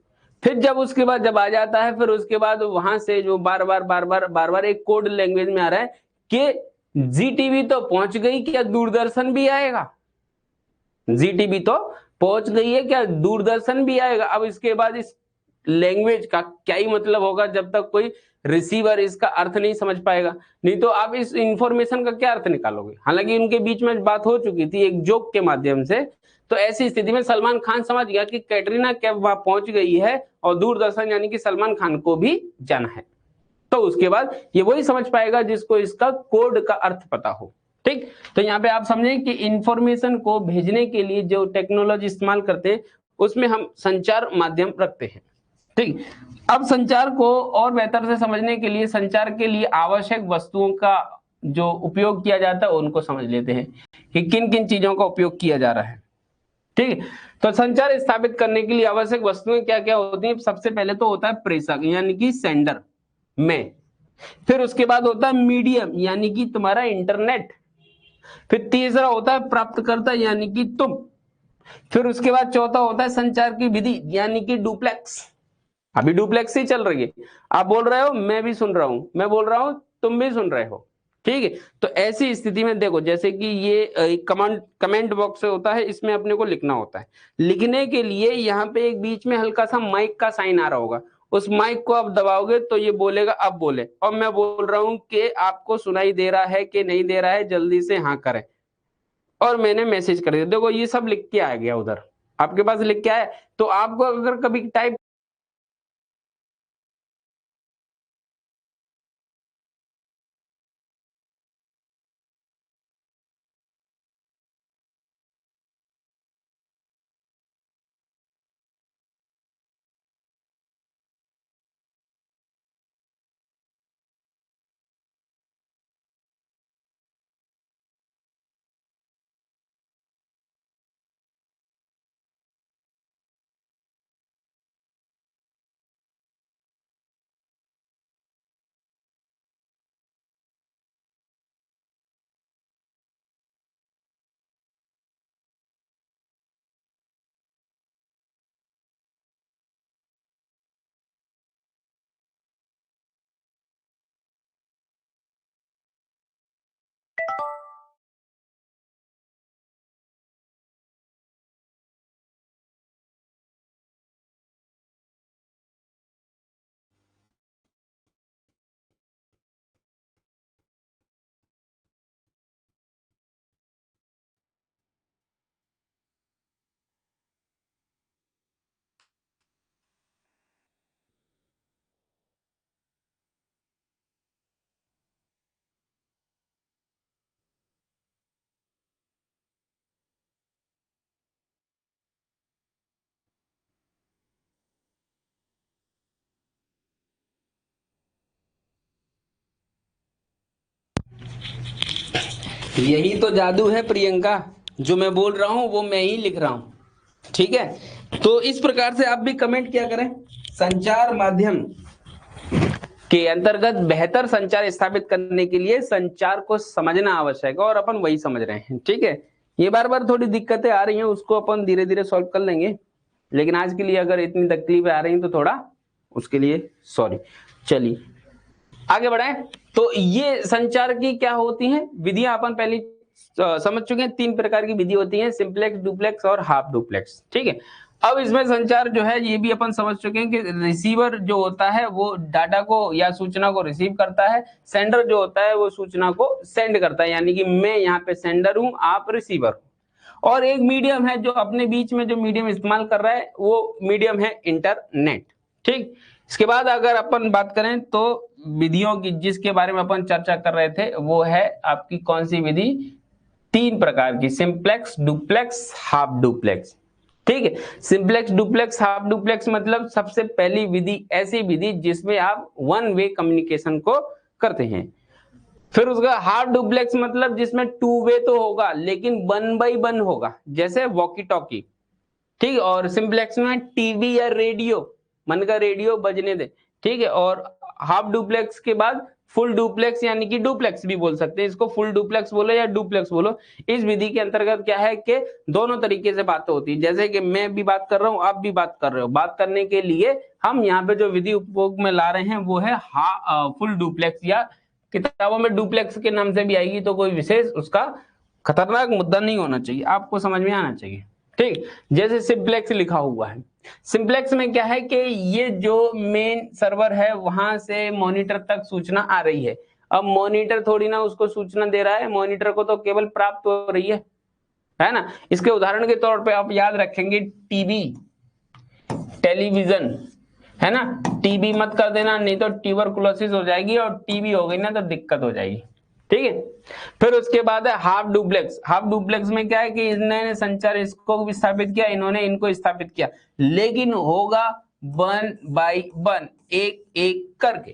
फिर जब उसके बाद जब आ जाता है, फिर उसके बाद वहां से जो बार बार एक कोड लैंग्वेज में आ रहा है कि जी टीवी तो पहुंच गई, क्या दूरदर्शन भी आएगा? जी टीवी तो पहुंच गई है, क्या दूरदर्शन भी आएगा? अब इसके बाद इस लैंग्वेज का क्या ही मतलब होगा जब तक कोई रिसीवर इसका अर्थ नहीं समझ पाएगा। नहीं तो आप इस इंफॉर्मेशन का क्या अर्थ निकालोगे? हालांकि उनके बीच में बात हो चुकी थी एक जोक के माध्यम से। तो ऐसी स्थिति में सलमान खान समझ गया कि कैटरीना कैफ वहां पहुंच गई है और दूरदर्शन यानी कि सलमान खान को भी जाना है। तो उसके बाद ये वही समझ पाएगा जिसको इसका कोड का अर्थ पता हो। ठीक, तो यहाँ पे आप समझें कि इंफॉर्मेशन को भेजने के लिए जो टेक्नोलॉजी इस्तेमाल करते हैं उसमें हम संचार माध्यम रखते हैं। ठीक, अब संचार को और बेहतर से समझने के लिए संचार के लिए आवश्यक वस्तुओं का जो उपयोग किया जाता है उनको समझ लेते हैं कि किन किन चीजों का उपयोग किया जा रहा है। ठीक, तो संचार स्थापित करने के लिए आवश्यक वस्तुएं क्या क्या होती हैं? सबसे पहले तो होता है प्रेषक यानी कि सेंडर में, फिर उसके बाद होता है मीडियम यानी कि तुम्हारा इंटरनेट, फिर तीसरा होता है प्राप्तकर्ता यानी कि तुम, फिर उसके बाद चौथा होता है संचार की विधि यानी कि डुप्लेक्स। अभी डुप्लेक्स ही चल रही है, आप बोल रहे हो मैं भी सुन रहा हूं, मैं बोल रहा हूं तुम भी सुन रहे हो। ठीक है, तो ऐसी स्थिति में देखो, जैसे कि ये कमांड कमेंट बॉक्स होता है, इसमें अपने को लिखना होता है। लिखने के लिए यहाँ पे एक बीच में हल्का सा माइक का साइन आ रहा होगा, उस माइक को आप दबाओगे तो ये बोलेगा अब बोले, और मैं बोल रहा हूं कि आपको सुनाई दे रहा है कि नहीं दे रहा है, जल्दी से हाँ करें। और मैंने मैसेज कर दिया, देखो ये सब लिख के आ गया उधर, आपके पास लिख के आया। तो आपको अगर कभी टाइप यही तो जादू है प्रियंका, जो मैं बोल रहा हूं वो मैं ही लिख रहा हूं, ठीक है। तो इस प्रकार से आप भी कमेंट किया करें। संचार माध्यम के अंतर्गत बेहतर संचार स्थापित करने के लिए संचार को समझना आवश्यक है, और अपन वही समझ रहे हैं, ठीक है। ये बार बार थोड़ी दिक्कतें आ रही हैं, उसको अपन धीरे धीरे सॉल्व कर लेंगे, लेकिन आज के लिए अगर इतनी तकलीफें आ रही हैं तो थोड़ा उसके लिए सॉरी। चलिए आगे बढ़ाएं। तो ये संचार की क्या होती हैं विधियां, अपन पहले समझ चुके हैं। 3 प्रकार की विधि होती है, सिंपलेक्स, डुप्लेक्स और हाफ डुप्लेक्स, ठीक है। अब इसमें संचार जो है ये भी अपन समझ चुके हैं कि रिसीवर जो होता है वो डाटा को या सूचना को रिसीव करता है, सेंडर जो होता है वो सूचना को सेंड करता है, यानी कि मैं यहाँ पे सेंडर हूं, आप रिसीवर हूं। और एक मीडियम है जो अपने बीच में जो मीडियम इस्तेमाल कर रहा है वो मीडियम है इंटरनेट, ठीक। इसके बाद अगर अपन बात करें तो विधियों की जिसके बारे में अपन चर्चा कर रहे थे वो है आपकी कौन सी विधि, 3 प्रकार की, सिंपलेक्स, डुप्लेक्स, हाफ डुप्लेक्स, ठीक है। सिंपलेक्स, डुप्लेक्स, हाफ डुप्लेक्स मतलब सबसे पहली विधि ऐसी विधि जिसमें आप वन वे कम्युनिकेशन को करते हैं। फिर उसका हाफ डुप्लेक्स मतलब जिसमें 2 वे तो होगा लेकिन 1 बाई 1 होगा, जैसे वॉकी टॉकी, ठीक है। और सिंपलेक्स में टीवी या रेडियो, मन का रेडियो बजने दे, ठीक है। और हाफ डुप्लेक्स के बाद फुल डुप्लेक्स यानी कि डुप्लेक्स भी बोल सकते हैं, इसको फुल डुप्लेक्स बोलो या डुप्लेक्स बोलो। इस विधि के अंतर्गत क्या है कि दोनों तरीके से बातें होती है, जैसे कि मैं भी बात कर रहा हूं, आप भी बात कर रहे हो। बात करने के लिए हम यहाँ पे जो विधि उपयोग में ला रहे हैं वो है फुल डुप्लेक्स, या किताबों में डुप्लेक्स के नाम से भी आएगी, तो कोई विशेष उसका खतरनाक मुद्दा नहीं होना चाहिए, आपको समझ में आना चाहिए, ठीक। जैसे सिंपलेक्स लिखा हुआ है, सिंपलेक्स में क्या है कि ये जो मेन सर्वर है वहां से मॉनिटर तक सूचना आ रही है। अब मॉनिटर थोड़ी ना उसको सूचना दे रहा है, मॉनिटर को तो केवल प्राप्त हो रही है ना। इसके उदाहरण के तौर पे आप याद रखेंगे टीवी, टेलीविजन, है ना। टीबी मत कर देना, नहीं तो ट्यूबरकुलोसिस हो जाएगी, और टीबी हो गई ना तो दिक्कत हो जाएगी, ठीक है। फिर उसके बाद है हाफ डुप्लेक्स। हाफ डुप्लेक्स में क्या है कि इन्होंने संचार इसको भी स्थापित किया, इन्होंने इनको स्थापित किया, लेकिन होगा 1 बाई 1, एक एक करके,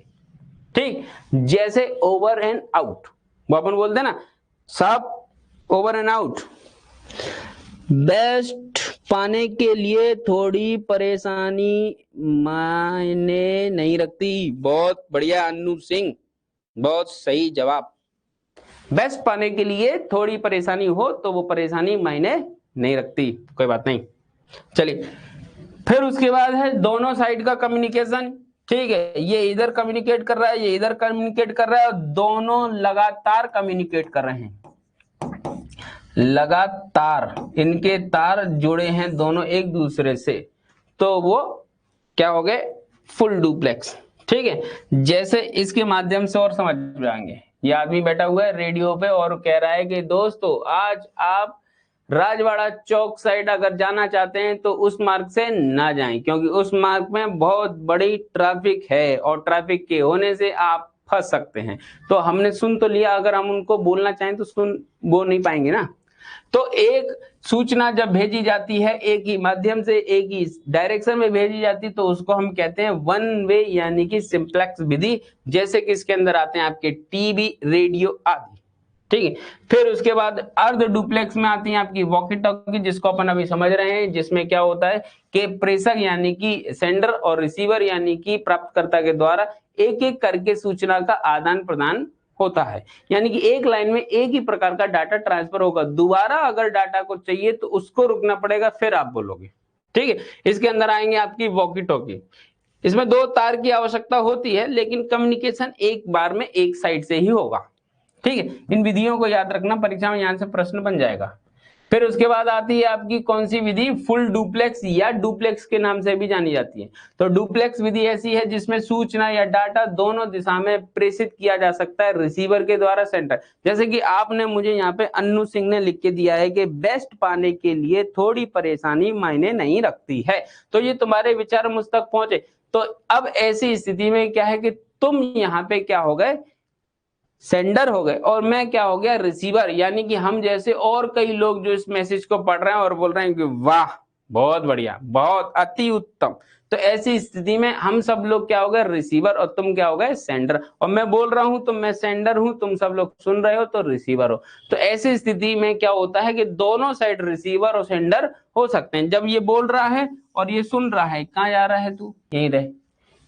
ठीक। जैसे ओवर एंड आउट, वो अपन बोलते हैं ना सब ओवर एंड आउट। बेस्ट पाने के लिए थोड़ी परेशानी मायने नहीं रखती। बहुत बढ़िया अन्नू सिंह, बहुत सही जवाब। बेस्ट पाने के लिए थोड़ी परेशानी हो तो वो परेशानी मायने नहीं रखती, कोई बात नहीं। चलिए फिर उसके बाद है दोनों साइड का कम्युनिकेशन, ठीक है। ये इधर कम्युनिकेट कर रहा है, ये इधर कम्युनिकेट कर रहा है, और दोनों लगातार कम्युनिकेट कर रहे हैं, लगातार इनके तार जुड़े हैं दोनों एक दूसरे से, तो वो क्या हो गए, फुल डुप्लेक्स, ठीक है। जैसे इसके माध्यम से और समझ जाएंगे, ये आदमी बैठा हुआ है रेडियो पे और कह रहा है कि दोस्तों आज आप राजवाड़ा चौक साइड अगर जाना चाहते हैं तो उस मार्ग से ना जाएं, क्योंकि उस मार्ग में बहुत बड़ी ट्रैफिक है और ट्रैफिक के होने से आप फंस सकते हैं। तो हमने सुन तो लिया, अगर हम उनको बोलना चाहें तो सुन बोल नहीं पाएंगे ना। तो एक सूचना जब भेजी जाती है एक ही माध्यम से, एक ही डायरेक्शन में भेजी जाती, तो उसको हम कहते हैं वन वे यानी कि सिंपलेक्स विधि, जैसे कि इसके अंदर आते हैं आपके टीवी, रेडियो आदि, ठीक है। फिर उसके बाद अर्ध डुप्लेक्स में आती है आपकी वॉकी टॉकी, जिसको अपन अभी समझ रहे हैं, जिसमें क्या होता है कि प्रेषक यानी कि सेंडर और रिसीवर यानी कि प्राप्तकर्ता के द्वारा एक एक करके सूचना का आदान प्रदान होता है, यानी कि एक लाइन में एक ही प्रकार का डाटा ट्रांसफर होगा। दोबारा अगर डाटा को चाहिए तो उसको रुकना पड़ेगा, फिर आप बोलोगे, ठीक है। इसके अंदर आएंगे आपकी वॉकी टॉकी, इसमें 2 तार की आवश्यकता होती है, लेकिन कम्युनिकेशन एक बार में एक साइड से ही होगा, ठीक है। इन विधियों को याद रखना, परीक्षा में यहां से प्रश्न बन जाएगा। फिर उसके बाद आती है आपकी कौन सी विधि, फुल डुप्लेक्स या डुप्लेक्स के नाम से भी जानी जाती है। तो डुप्लेक्स विधि ऐसी है जिसमें सूचना या डाटा दोनों दिशा में प्रेषित किया जा सकता है रिसीवर के द्वारा सेंडर। जैसे कि आपने मुझे यहाँ पे अन्नू सिंह ने लिख के दिया है कि बेस्ट पाने के लिए थोड़ी परेशानी मायने नहीं रखती है, तो ये तुम्हारे विचार मुझ तक पहुंचे। तो अब ऐसी स्थिति में क्या है कि तुम यहाँ पे क्या हो गए, सेंडर हो गए, और मैं क्या हो गया, रिसीवर। यानी कि हम जैसे और कई लोग जो इस मैसेज को पढ़ रहे हैं और बोल रहे हैं कि वाह बहुत बढ़िया, बहुत अति उत्तम। तो ऐसी स्थिति में हम सब लोग क्या हो गए, रिसीवर, और तुम क्या हो गए, सेंडर। और मैं बोल रहा हूं तो मैं सेंडर हूं, तुम सब लोग सुन रहे हो तो रिसीवर हो। तो ऐसी स्थिति में क्या होता है कि दोनों साइड रिसीवर और सेंडर हो सकते हैं। जब ये बोल रहा है और ये सुन रहा है, कहाँ जा रहा है तू, यहीं रहे।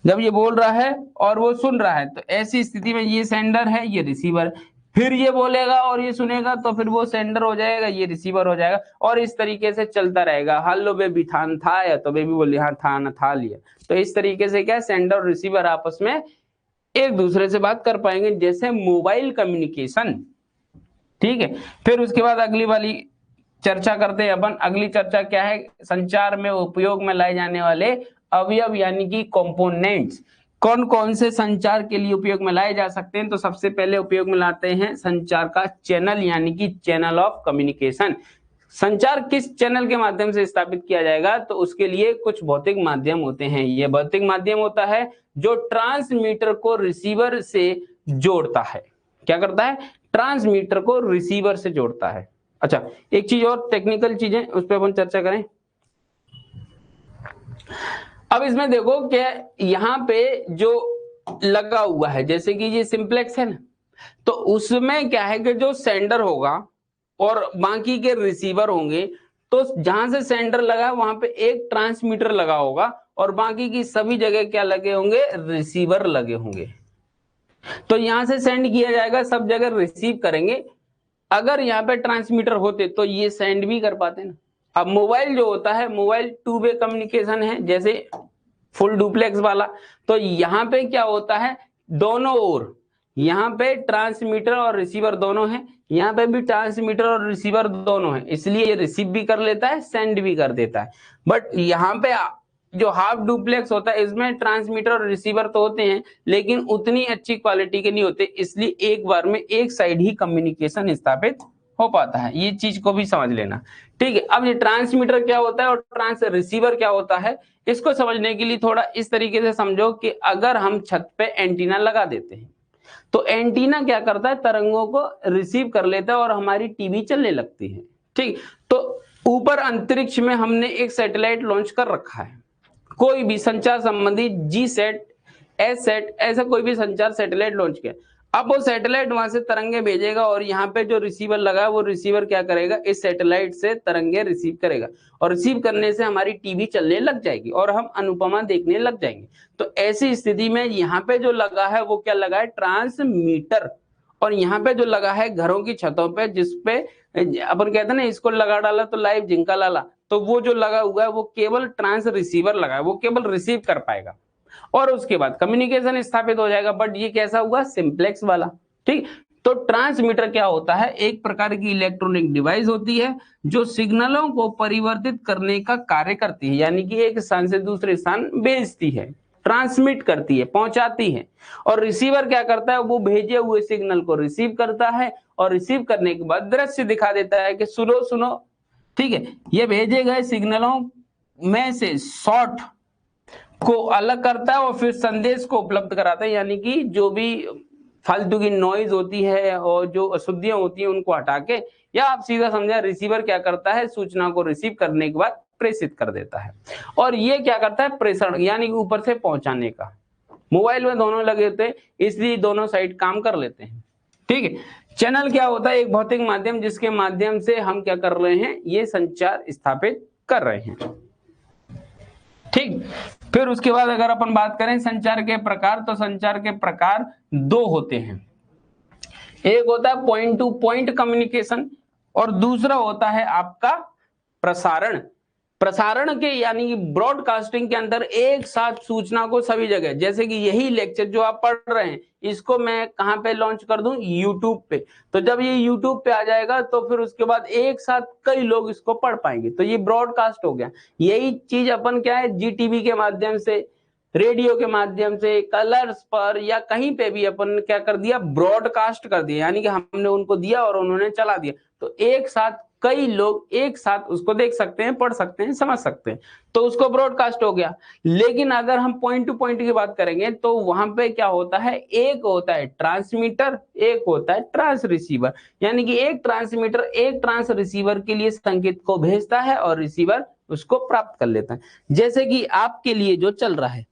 जब ये बोल रहा है और वो सुन रहा है, तो ऐसी स्थिति में ये सेंडर है, ये रिसीवर। फिर ये बोलेगा और ये सुनेगा, तो फिर वो सेंडर हो जाएगा, ये रिसीवर हो जाएगा, और इस तरीके से चलता रहेगा। हेलो बेबी, थान था या, तो बेबी बोली हाँ था ना, था लिया। तो इस तरीके से क्या, सेंडर और रिसीवर आपस में एक दूसरे से बात कर पाएंगे, जैसे मोबाइल कम्युनिकेशन। ठीक है, फिर उसके बाद अगली वाली चर्चा करते हैं अपन। अगली चर्चा क्या है, संचार में उपयोग में लाए जाने वाले अवयव यानी कि कंपोनेंट्स। कौन कौन से संचार के लिए उपयोग में लाए जा सकते हैं। तो सबसे पहले उपयोग में लाते हैं संचार का चैनल, यानी कि चैनल ऑफ कम्युनिकेशन। संचार किस चैनल के माध्यम से स्थापित किया जाएगा, तो उसके लिए कुछ भौतिक माध्यम होते हैं। ये भौतिक माध्यम होता है जो ट्रांसमीटर को रिसीवर से जोड़ता है। क्या करता है, ट्रांसमीटर को रिसीवर से जोड़ता है। अच्छा, एक चीज और टेक्निकल चीजें, उस पर अपन चर्चा करें। अब इसमें देखो कि यहाँ पे जो लगा हुआ है, जैसे कि ये सिंप्लेक्स है ना, तो उसमें क्या है कि जो सेंडर होगा और बाकी के रिसीवर होंगे, तो जहां से सेंडर लगा है वहां पे एक ट्रांसमीटर लगा होगा और बाकी की सभी जगह क्या लगे होंगे, रिसीवर लगे होंगे। तो यहां से सेंड किया जाएगा, सब जगह रिसीव करेंगे। अगर यहाँ पे ट्रांसमीटर होते तो ये सेंड भी कर पाते ना। अब मोबाइल जो होता है, मोबाइल टू वे कम्युनिकेशन है, जैसे फुल डुप्लेक्स वाला। तो यहाँ पे क्या होता है, दोनों ओर, यहाँ पे ट्रांसमीटर और रिसीवर दोनों है, यहाँ पे भी ट्रांसमीटर और रिसीवर दोनों है, इसलिए ये रिसीव भी कर लेता है, सेंड भी कर देता है। बट यहाँ पे जो हाफ डुप्लेक्स होता है, इसमें ट्रांसमीटर और रिसीवर तो होते हैं, लेकिन उतनी अच्छी क्वालिटी के नहीं होते, इसलिए एक बार में एक साइड ही कम्युनिकेशन स्थापित हो पाता है। ये चीज को भी समझ लेना। ठीक है, अब ये ट्रांसमीटर क्या होता है और ट्रांस रिसीवर क्या होता है, इसको समझने के लिए थोड़ा इस तरीके से समझो कि अगर हम छत पे एंटीना लगा देते हैं, तो एंटीना क्या करता है, तरंगों को रिसीव कर लेता है और हमारी टीवी चलने लगती है। ठीक, तो ऊपर अंतरिक्ष में हमने एक सैटेलाइट लॉन्च कर रखा है, कोई भी संचार संबंधी जी सेट, एस सेट, ऐसा कोई भी संचार सैटेलाइट लॉन्च किया। अब वो सैटेलाइट वहां से तरंगे भेजेगा और यहाँ पे जो रिसीवर लगा है, वो रिसीवर क्या करेगा, इस सैटेलाइट से तरंगे रिसीव करेगा, और रिसीव करने से हमारी टीवी चलने लग जाएगी और हम अनुपमा देखने लग जाएंगे। तो ऐसी स्थिति में यहाँ पे जो लगा है वो क्या लगा है, ट्रांसमीटर। और यहाँ पे जो लगा है घरों की छतों पे, जिसपे अपन कहते हैं ना, इसको लगा डाला तो लाइव जिंका लाला, तो वो जो लगा हुआ है वो केवल ट्रांस रिसीवर लगा है, वो केवल रिसीव कर पाएगा और उसके बाद कम्युनिकेशन स्थापित हो जाएगा। बट ये कैसा हुआ, सिंप्लेक्स वाला। ठीक, तो ट्रांसमीटर क्या होता है, एक प्रकार की इलेक्ट्रॉनिक डिवाइस होती है जो सिग्नलों को परिवर्तित करने का कार्य करती है, यानी कि एक स्थान से दूसरे स्थान भेजती है, ट्रांसमिट करती है, पहुंचाती है। और रिसीवर क्या करता है, वो भेजे हुए सिग्नल को रिसीव करता है और रिसीव करने के बाद दृश्य दिखा देता है कि सुनो सुनो। ठीक है, ये भेजे गए सिग्नलों में से शॉर्ट को अलग करता है और फिर संदेश को उपलब्ध कराता है, यानी कि जो भी फालतू की नॉइज होती है और जो अशुद्धियां होती हैं उनको हटा के, या आप सीधा समझा, रिसीवर क्या करता है, सूचना को रिसीव करने के बाद प्रेषित कर देता है। और ये क्या करता है, प्रेषण, यानी कि ऊपर से पहुंचाने का। मोबाइल में दोनों लगे होते हैं, इसलिए दोनों साइड काम कर लेते हैं। ठीक है, चैनल क्या होता है, एक भौतिक माध्यम जिसके माध्यम से हम क्या कर रहे हैं, ये संचार स्थापित कर रहे हैं। ठीक, फिर उसके बाद अगर अपन बात करें संचार के प्रकार, तो संचार के प्रकार दो होते हैं। एक होता है पॉइंट टू पॉइंट कम्युनिकेशन और दूसरा होता है आपका प्रसारण। प्रसारण के यानी कि ब्रॉडकास्टिंग के अंदर एक साथ सूचना को सभी जगह, जैसे कि यही लेक्चर जो आप पढ़ रहे हैं, इसको मैं कहां पे लॉन्च कर दूं, यूट्यूब पे। तो जब ये यूट्यूब पे आ जाएगा तो फिर उसके बाद एक साथ कई लोग इसको पढ़ पाएंगे, तो ये ब्रॉडकास्ट हो गया। यही चीज अपन क्या है, जी टीवी के माध्यम से, रेडियो के माध्यम से, कलर्स पर या कहीं पे भी अपन क्या कर दिया, ब्रॉडकास्ट कर दिया, यानी कि हमने उनको दिया और उन्होंने चला दिया, तो एक साथ कई लोग एक साथ उसको देख सकते हैं, पढ़ सकते हैं, समझ सकते हैं, तो उसको ब्रॉडकास्ट हो गया। लेकिन अगर हम पॉइंट टू पॉइंट की बात करेंगे तो वहां पे क्या होता है, एक होता है ट्रांसमीटर, एक होता है ट्रांस रिसीवर, यानी कि एक ट्रांसमीटर एक ट्रांस रिसीवर के लिए संकेत को भेजता है और रिसीवर उसको प्राप्त कर लेता है। जैसे कि आपके लिए जो चल रहा है,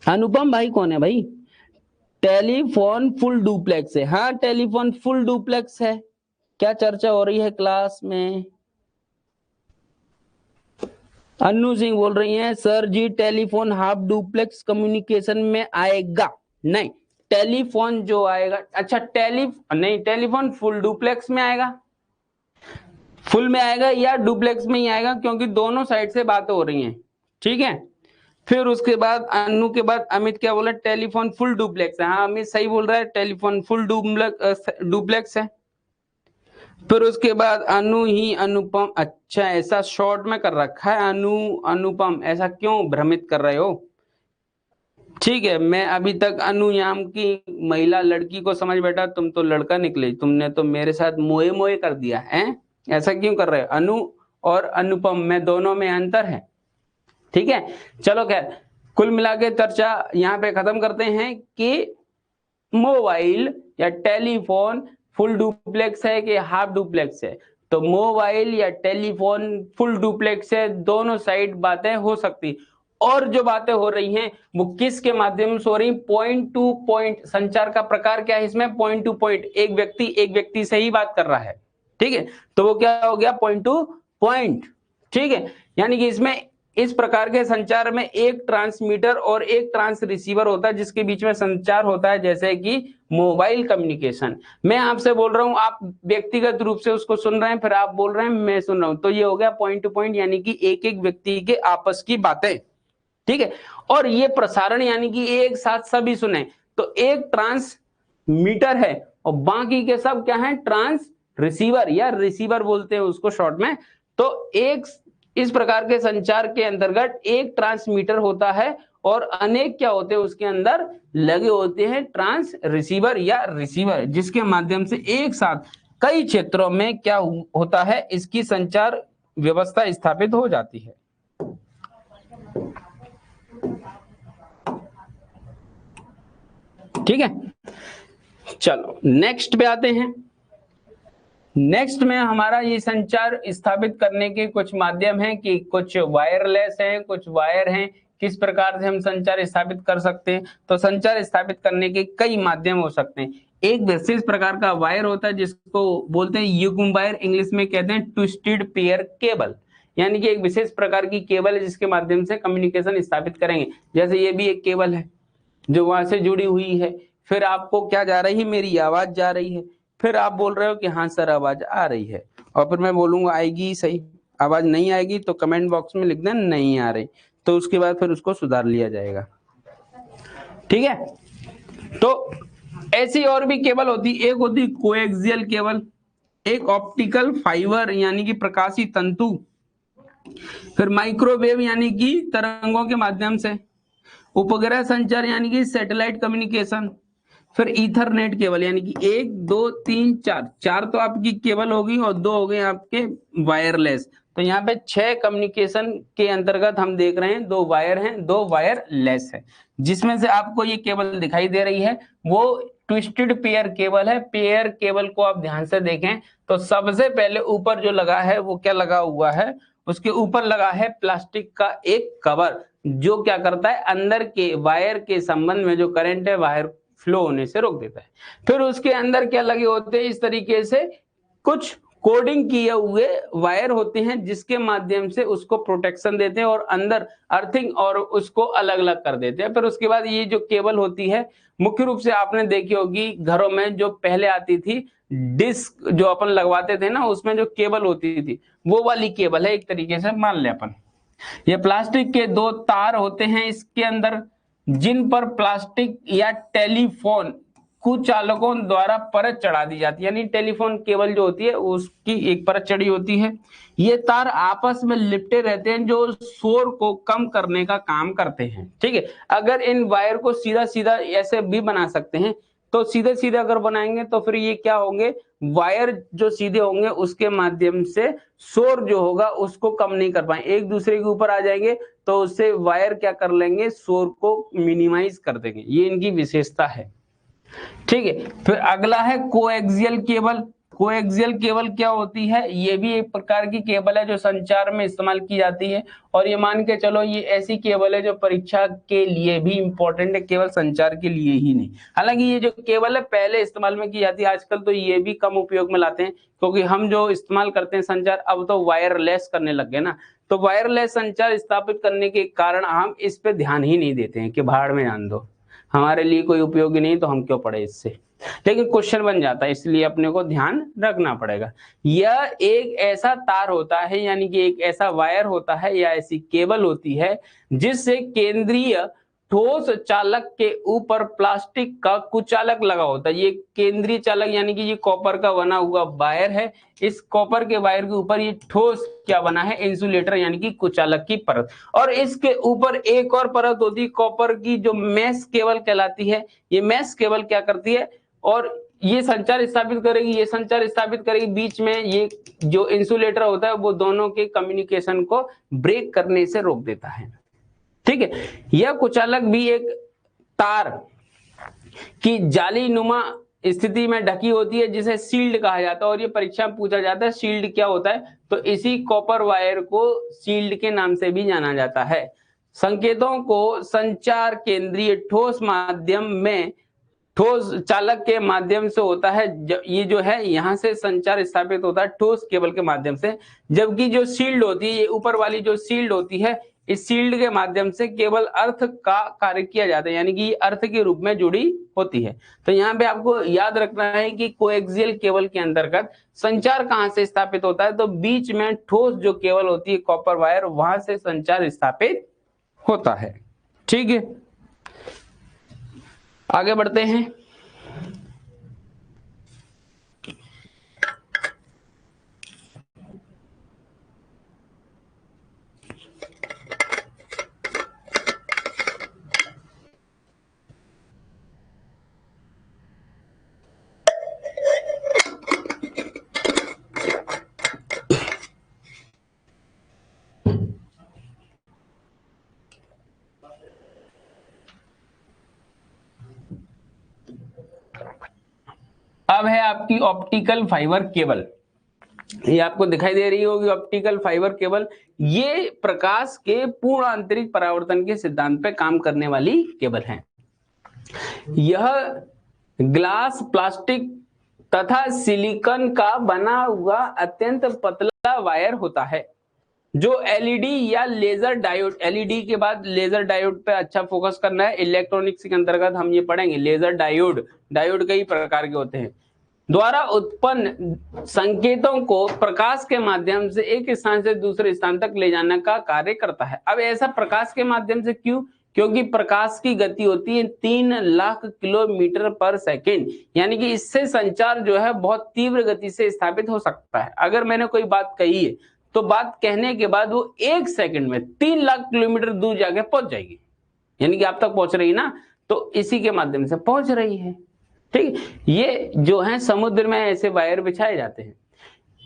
अनुपम भाई कौन है भाई? टेलीफोन फुल डुप्लेक्स है। हाँ, टेलीफोन फुल डुप्लेक्स है। क्या चर्चा हो रही है क्लास में? अन्नू सिंह बोल रही हैं सर जी टेलीफोन हाफ डुप्लेक्स कम्युनिकेशन में आएगा। नहीं, टेलीफोन जो आएगा, अच्छा टेलीफोन फुल डुप्लेक्स में आएगा, फुल में आएगा या डुप्लेक्स में ही आएगा, क्योंकि दोनों साइड से बातें हो रही हैं। ठीक है, फिर उसके बाद अन्नू के बाद अमित क्या बोला? टेलीफोन फुल डुप्लेक्स है। हाँ अमित सही बोल रहा है, टेलीफोन फुल डुप्लेक्स है। फिर उसके बाद अनु ही अनुपम, अच्छा ऐसा शॉर्ट में कर रखा है अनु अनुपम, ऐसा क्यों भ्रमित कर रहे हो? ठीक है, मैं अभी तक अनुयाम की महिला लड़की को समझ बैठा, तुम तो लड़का निकले, तुमने तो मेरे साथ मोए मोए कर दिया है। ऐसा क्यों कर रहे हो? अनु और अनुपम में दोनों में अंतर है। ठीक है, चलो खैर, कुल मिला के चर्चा यहाँ पे खत्म करते हैं कि मोबाइल या टेलीफोन फुल डुप्लेक्स है कि हाफ डुप्लेक्स है। तो मोबाइल या टेलीफोन फुल डुप्लेक्स है, दोनों साइड बातें हो सकती, और जो बातें हो रही हैं वो किसके माध्यम से हो रही? Point two point. संचार का प्रकार क्या है इसमें? पॉइंट टू पॉइंट, एक व्यक्ति से ही बात कर रहा है। ठीक है, तो वो क्या हो गया? Point two point. ठीक है, यानी कि इसमें इस प्रकार के संचार में एक ट्रांसमीटर और एक ट्रांस रिसीवर होता है जिसके बीच में संचार होता है, जैसे कि मोबाइल कम्युनिकेशन। मैं आपसे बोल रहा हूं, आप व्यक्तिगत रूप से उसको सुन रहे हैं, फिर आप बोल रहे हैं मैं सुन रहा हूं, तो ये हो गया पॉइंट टू पॉइंट, यानी कि एक एक व्यक्ति के आपस की बातें। ठीक है, और ये प्रसारण यानी कि एक साथ सभी सुने, तो एक ट्रांसमीटर है और बाकी के सब क्या है? ट्रांस रिसीवर या रिसीवर बोलते हैं उसको शॉर्ट में। तो एक इस प्रकार के संचार के अंतर्गत एक ट्रांसमीटर होता है और अनेक क्या होते हैं उसके अंदर लगे होते हैं? ट्रांस रिसीवर या रिसीवर, जिसके माध्यम से एक साथ कई क्षेत्रों में क्या होता है? इसकी संचार व्यवस्था स्थापित हो जाती है। ठीक है, चलो नेक्स्ट पे आते हैं। नेक्स्ट में हमारा ये संचार स्थापित करने के कुछ माध्यम हैं कि कुछ वायरलेस हैं, कुछ वायर हैं। किस प्रकार से हम संचार स्थापित कर सकते हैं? तो संचार स्थापित करने के कई माध्यम हो सकते हैं। एक विशेष प्रकार का वायर होता है जिसको बोलते हैं युग्म वायर, इंग्लिश में कहते हैं ट्विस्टेड पेयर केबल, यानी कि एक विशेष प्रकार की केबल है जिसके माध्यम से कम्युनिकेशन स्थापित करेंगे। जैसे ये भी एक केबल है जो वहां से जुड़ी हुई है, फिर आपको क्या जा रही है? मेरी आवाज जा रही है, फिर आप बोल रहे हो कि हाँ सर आवाज आ रही है, और फिर मैं बोलूंगा आएगी सही, आवाज नहीं आएगी तो कमेंट बॉक्स में लिख दें नहीं आ रही, तो उसके बाद फिर उसको सुधार लिया जाएगा। ठीक है, तो ऐसी और भी केबल होती, एक होती कोएक्सियल केबल, एक ऑप्टिकल फाइबर यानी कि प्रकाशी तंतु, फिर माइक्रोवेव यानी कि तरंगों के माध्यम से, उपग्रह संचार यानी कि सैटेलाइट कम्युनिकेशन, फिर ईथरनेट केबल यानी कि 1 2 3 4, चार तो आपकी केबल होगी और 2 हो गए आपके वायरलेस। तो यहाँ पे 6 कम्युनिकेशन के अंतर्गत हम देख रहे हैं, 2 वायर हैं, 2 वायरलेस है। जिसमें से आपको ये केबल दिखाई दे रही है वो ट्विस्टेड पेयर केबल है। पेयर केबल को आप ध्यान से देखें तो सबसे पहले ऊपर जो लगा है वो क्या लगा हुआ है? उसके ऊपर लगा है प्लास्टिक का एक कवर, जो क्या करता है? अंदर के वायर के संबंध में जो करंट है वायर फ्लो होने से रोक देता है। फिर उसके अंदर क्या लगे होते हैं? इस तरीके से कुछ कोडिंग किए हुए वायर होते हैं जिसके माध्यम से उसको प्रोटेक्शन देते हैं और अंदर अर्थिंग और उसको अलग अलग कर देते हैं। फिर उसके बाद ये जो केबल होती है मुख्य रूप से आपने देखी होगी घरों में जो पहले आती थी डिस्क जो अपन लगवाते थे ना, उसमें जो केबल होती थी वो वाली केबल है एक तरीके से, मान ले अपन। ये प्लास्टिक के 2 तार होते हैं इसके अंदर, जिन पर प्लास्टिक या टेलीफोन कुचालकों द्वारा परत चढ़ा दी जाती है, यानी टेलीफोन केबल जो होती है उसकी एक परत चढ़ी होती है। ये तार आपस में लिपटे रहते हैं जो शोर को कम करने का काम करते हैं। ठीक है, अगर इन वायर को सीधा सीधा ऐसे भी बना सकते हैं, तो सीधे सीधे अगर बनाएंगे तो फिर ये क्या होंगे? वायर जो सीधे होंगे उसके माध्यम से शोर जो होगा उसको कम नहीं कर पाए, एक दूसरे के ऊपर आ जाएंगे, तो उससे वायर क्या कर लेंगे? शोर को मिनिमाइज कर देंगे। ये इनकी विशेषता है। ठीक है, फिर अगला है कोएक्सियल केबल। कोएक्सियल केबल क्या होती है? ये भी एक प्रकार की केबल है जो संचार में इस्तेमाल की जाती है, और ये मान के चलो ये ऐसी केबल है जो परीक्षा के लिए भी इंपॉर्टेंट है, केवल संचार के लिए ही नहीं। हालांकि ये जो केबल है पहले इस्तेमाल में की जाती है, आजकल तो ये भी कम उपयोग में लाते हैं, क्योंकि हम जो इस्तेमाल करते हैं संचार अब तो वायरलेस करने लग गए ना, तो वायरलेस संचार स्थापित करने के कारण हम इस पे ध्यान ही नहीं देते हैं कि भाड़ में जान दो, हमारे लिए कोई उपयोगी नहीं तो हम क्यों पढ़े इससे। लेकिन क्वेश्चन बन जाता है, इसलिए अपने को ध्यान रखना पड़ेगा। यह एक ऐसा तार होता है, यानी कि एक ऐसा वायर होता है या ऐसी केबल होती है जिससे केंद्रीय ठोस चालक के ऊपर प्लास्टिक का कुचालक लगा होता है। ये केंद्रीय चालक यानी कि ये कॉपर का बना हुआ वायर है, इस कॉपर के वायर के ऊपर ये ठोस क्या बना है, इंसुलेटर यानी कि कुचालक की परत, और इसके ऊपर एक और परत होती है कॉपर की जो मैश केबल कहलाती है। ये मैश केबल क्या करती है, और ये संचार स्थापित करेगी, ये संचार स्थापित करेगी, बीच में ये जो इंसुलेटर होता है वो दोनों के कम्युनिकेशन को ब्रेक करने से रोक देता है। ठीक है, यह कुचालक भी एक तार की जाली नुमा स्थिति में ढकी होती है जिसे शील्ड कहा जाता है, और ये परीक्षा में पूछा जाता है शील्ड क्या होता है, तो इसी कॉपर वायर को शील्ड के नाम से भी जाना जाता है। संकेतों को संचार केंद्रीय ठोस माध्यम में ठोस चालक के माध्यम से होता है, ये जो है यहाँ से संचार स्थापित होता है ठोस केबल के माध्यम से, जबकि जो शील्ड होती है, ये ऊपर वाली जो शील्ड होती है, इस शील्ड के माध्यम से केवल अर्थ का कार्य किया जाता है, यानी कि अर्थ के रूप में जुड़ी होती है। तो यहाँ पे आपको याद रखना है कि कोएक्सियल केबल के अंतर्गत संचार कहाँ से स्थापित होता है, तो बीच में ठोस जो केबल होती है कॉपर वायर, वहां से संचार स्थापित होता है। ठीक है, आगे बढ़ते हैं। अब है आपकी ऑप्टिकल फाइबर केबल। ये आपको दिखाई दे रही होगी ऑप्टिकल फाइबर केबल। ये प्रकाश के पूर्ण आंतरिक परावर्तन के सिद्धांत पे काम करने वाली केबल है। यह ग्लास, प्लास्टिक तथा सिलिकॉन का बना हुआ अत्यंत पतला वायर होता है जो एलईडी या लेजर डायोड, एलईडी के बाद लेजर डायोड पे अच्छा फोकस करना है, इलेक्ट्रॉनिक्स के अंतर्गत हम ये पढ़ेंगे। लेजर डायोड, डायोड कई प्रकार के होते हैं, द्वारा उत्पन्न संकेतों को प्रकाश के माध्यम से एक स्थान से दूसरे स्थान तक ले जाने का कार्य करता है। अब ऐसा प्रकाश के माध्यम से क्यों? क्योंकि प्रकाश की गति होती है 3 लाख किलोमीटर पर सेकेंड, यानी कि इससे संचार जो है बहुत तीव्र गति से स्थापित हो सकता है। अगर मैंने कोई बात कही है तो बात कहने के बाद वो 1 सेकंड में 3 लाख किलोमीटर दूर जाके पहुंच जाएगी, यानी कि आप तक पहुंच रही ना, तो इसी के माध्यम से पहुंच रही है। ठीक, ये जो है समुद्र में ऐसे वायर बिछाए जाते हैं।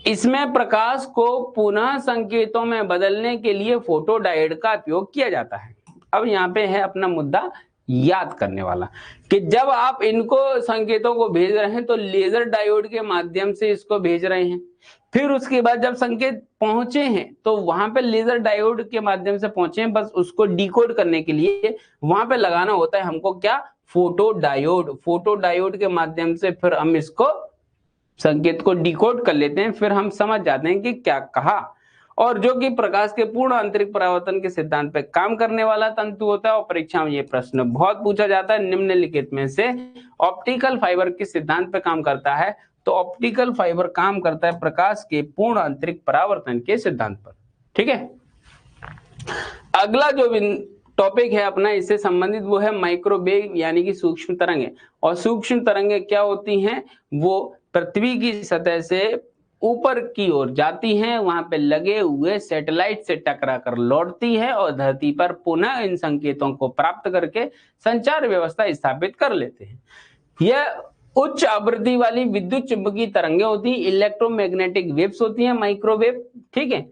इसमें प्रकाश को पुनः संकेतों में बदलने के लिए फोटो डायोड का उपयोग किया जाता है। अब यहाँ पे है अपना मुद्दा याद करने वाला कि जब आप इनको संकेतों को भेज रहे हैं तो लेजर डायोड के माध्यम से इसको भेज रहे हैं, फिर उसके बाद जब संकेत पहुंचे हैं तो वहां पे लेजर डायोड के माध्यम से पहुंचे हैं, बस उसको डिकोड करने के लिए वहां पे लगाना होता है हमको क्या, फोटो डायोड। फोटो डायोड के माध्यम से फिर हम इसको संकेत को डिकोड कर लेते हैं, फिर हम समझ जाते हैं कि क्या कहा, और जो कि प्रकाश के पूर्ण आंतरिक परावर्तन के सिद्धांत पे काम करने वाला तंतु होता है। और परीक्षा में ये प्रश्न बहुत पूछा जाता है, निम्नलिखित में से ऑप्टिकल फाइबर किस सिद्धांत पे काम करता है, तो ऑप्टिकल फाइबर काम करता है प्रकाश के पूर्ण आंतरिक परावर्तन के सिद्धांत पर। ठीक है, अगला जो टॉपिक है अपना इससे संबंधित वो है माइक्रोवेव यानी कि सूक्ष्म तरंगें। और सूक्ष्म तरंगें क्या होती हैं, वो पृथ्वी की सतह से ऊपर की ओर जाती हैं, वहां पे लगे हुए सैटेलाइट से टकरा कर लौटती है और धरती पर पुनः इन संकेतों को प्राप्त करके संचार व्यवस्था स्थापित कर लेते हैं। यह उच्च आवृत्ति वाली विद्युत चुंबकीय तरंगें होती हैं, इलेक्ट्रोमैग्नेटिक वेव्स होती हैं, माइक्रोवेव। ठीक है,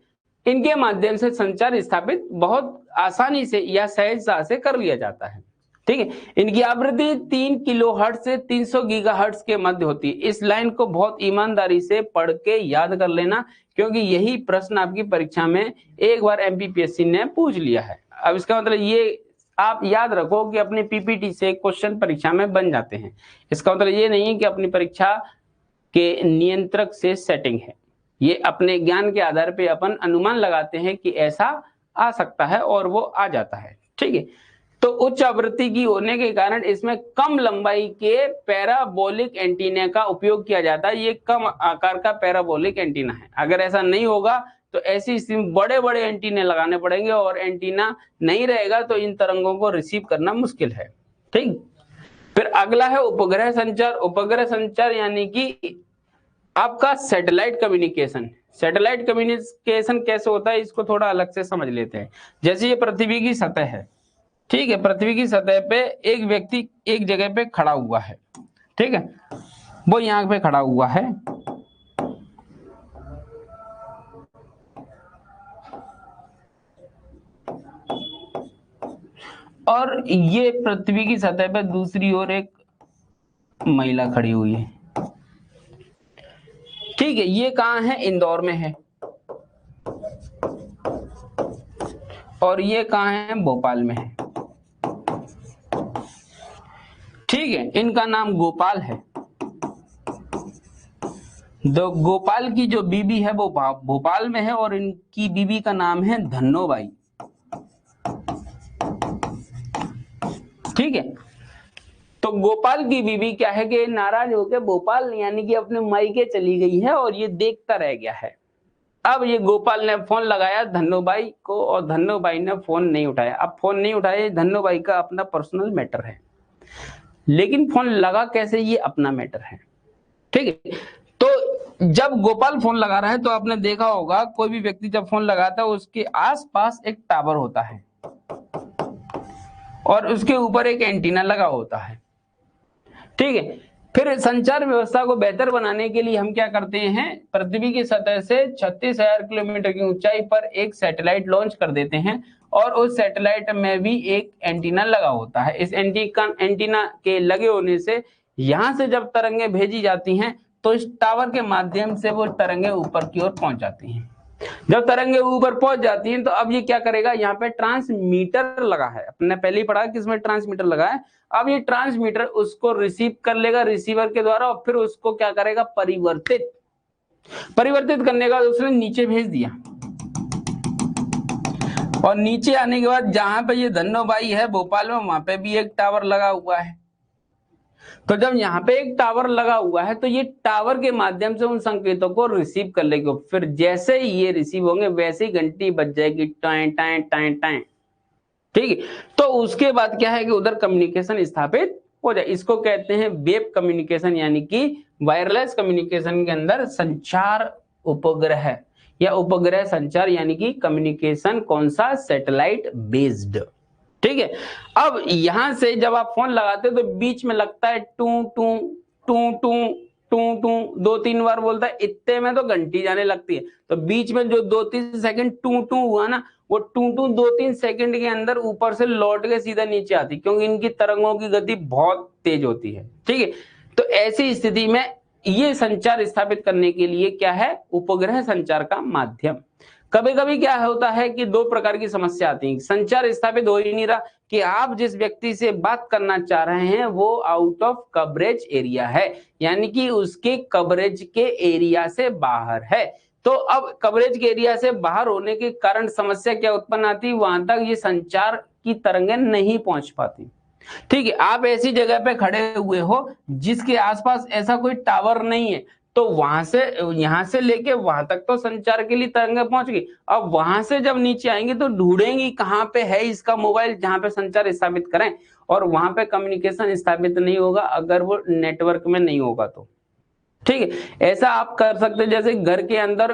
इनके माध्यम से संचार स्थापित बहुत आसानी से या सहजता से कर लिया जाता है। ठीक है। इनकी आवृत्ति 3 किलोहर्ट्ज से 300 गीगाहर्ट्ज के मध्य होती है। इस लाइन को बहुत ईमानदारी से पढ़ के याद कर लेना, क्योंकि यही प्रश्न आपकी परीक्षा में एक बार एमपीपीएससी ने पूछ लिया है। अब इसका मतलब ये आप याद रखो कि अपनी पीपीटी से क्वेश्चन परीक्षा में बन जाते हैं। इसका मतलब ये नहीं है कि अपनी परीक्षा के नियंत्रक से सेटिंग है, ये अपने ज्ञान के आधार पे अपन अनुमान लगाते हैं कि ऐसा आ सकता है और वो आ जाता है। ठीक है, तो उच्च आवृत्ति की होने के कारण इसमें कम लंबाई के पैराबोलिक एंटीना का उपयोग किया जाता है। ये कम आकार का पैराबोलिक एंटीना है। अगर ऐसा नहीं होगा तो ऐसी स्थिति में बड़े बड़े एंटीने लगाने पड़ेंगे और एंटीना नहीं रहेगा तो इन तरंगों को रिसीव करना मुश्किल है। ठीक, फिर अगला है उपग्रह संचार। उपग्रह संचार यानी कि आपका सैटेलाइट कम्युनिकेशन। सैटेलाइट कम्युनिकेशन कैसे होता है इसको थोड़ा अलग से समझ लेते हैं। जैसे ये पृथ्वी की सतह है, ठीक है, पृथ्वी की सतह पे एक व्यक्ति एक जगह पे खड़ा हुआ है, ठीक है, वो यहाँ पे खड़ा हुआ है और ये पृथ्वी की सतह पे दूसरी ओर एक महिला खड़ी हुई है। ठीक है, ये कहाँ है? इंदौर में है। और ये कहाँ है? भोपाल में है। ठीक है, इनका नाम गोपाल है। तो गोपाल की जो बीबी है वो भोपाल में है और इनकी बीबी का नाम है धन्नोबाई। ठीक है, तो गोपाल की बीबी क्या है कि नाराज होकर भोपाल यानी कि अपने मायके चली गई है और ये देखता रह गया है। अब ये गोपाल ने फोन लगाया धन्नोबाई को और धन्नोबाई ने फोन नहीं उठाया। अब फोन नहीं उठाया, धन्नोबाई का अपना पर्सनल मैटर है, लेकिन फोन लगा कैसे ये अपना मैटर है। ठीक है, तो जब गोपाल फोन लगा रहा है तो आपने देखा होगा कोई भी व्यक्ति जब फोन लगाता है उसके आसपास एक टावर होता है और उसके ऊपर एक एंटीना लगा होता है। ठीक है, फिर संचार व्यवस्था को बेहतर बनाने के लिए हम क्या करते हैं, पृथ्वी की सतह से 36,000 किलोमीटर की ऊंचाई पर एक सैटेलाइट लॉन्च कर देते हैं और उस सैटेलाइट में भी एक एंटीना लगा होता है। इस एंटीना के लगे होने से यहां से जब तरंगे भेजी जाती हैं तो इस टावर के माध्यम से वो तरंगे ऊपर की ओर पहुंच जाती हैं। जब तरंगे ऊपर पहुंच जाती हैं तो अब ये क्या करेगा, यहाँ पे ट्रांसमीटर लगा है, अपने पहले ही पढ़ा कि इसमें ट्रांसमीटर लगा है। अब ये ट्रांसमीटर उसको रिसीव कर लेगा रिसीवर के द्वारा और फिर उसको क्या करेगा, परिवर्तित करने का उसने नीचे भेज दिया और नीचे आने के बाद जहां पे ये धन्नोबाई है भोपाल में, वहां पे भी एक टावर लगा हुआ है। तो जब यहाँ पे एक टावर लगा हुआ है तो ये टावर के माध्यम से उन संकेतों को रिसीव कर लेगा। फिर जैसे ही ये रिसीव होंगे वैसे ही घंटी बज जाएगी, टाएं टाएं टाएं टाएं। ठीक है, तो उसके बाद क्या है कि उधर कम्युनिकेशन स्थापित हो जाए। इसको कहते हैं वेब कम्युनिकेशन, यानी कि वायरलेस कम्युनिकेशन के अंदर संचार उपग्रह या उपग्रह संचार यानी कि कम्युनिकेशन कौन सा, सैटेलाइट बेस्ड। ठीक है, अब यहां से जब आप फोन लगाते हो तो बीच में लगता है two two two two two two, 2-3 बार बोलता है, इतने में तो घंटी जाने लगती है। तो बीच में जो 2-3 सेकंड टू टू हुआ ना, वो टू टू 2-3 सेकंड के अंदर ऊपर से लौट के सीधा नीचे आती, क्योंकि इनकी तरंगों की गति बहुत तेज होती है। ठीक है, तो ऐसी स्थिति में ये संचार स्थापित करने के लिए क्या है, उपग्रह संचार का माध्यम। कभी कभी क्या होता है कि 2 प्रकार की समस्या आती है, संचार स्थापित हो ही नहीं रहा कि आप जिस व्यक्ति से बात करना चाह रहे हैं वो आउट ऑफ कवरेज एरिया है, यानी कि उसके कवरेज के एरिया से बाहर है। तो अब कवरेज के एरिया से बाहर होने के कारण समस्या क्या उत्पन्न आती, वहां तक ये संचार की तरंगें नहीं पहुंच पाती। ठीक है, आप ऐसी जगह पे खड़े हुए हो जिसके आसपास ऐसा कोई टावर नहीं है, तो वहां से यहां से लेके वहां तक तो संचार के लिए तरंगे पहुंच गई। अब वहां से जब नीचे आएंगे तो ढूंढेंगी कहां पे है इसका मोबाइल जहां पे संचार स्थापित करें, और वहां पे कम्युनिकेशन स्थापित नहीं होगा अगर वो नेटवर्क में नहीं होगा तो। ठीक है, ऐसा आप कर सकते हैं जैसे घर के अंदर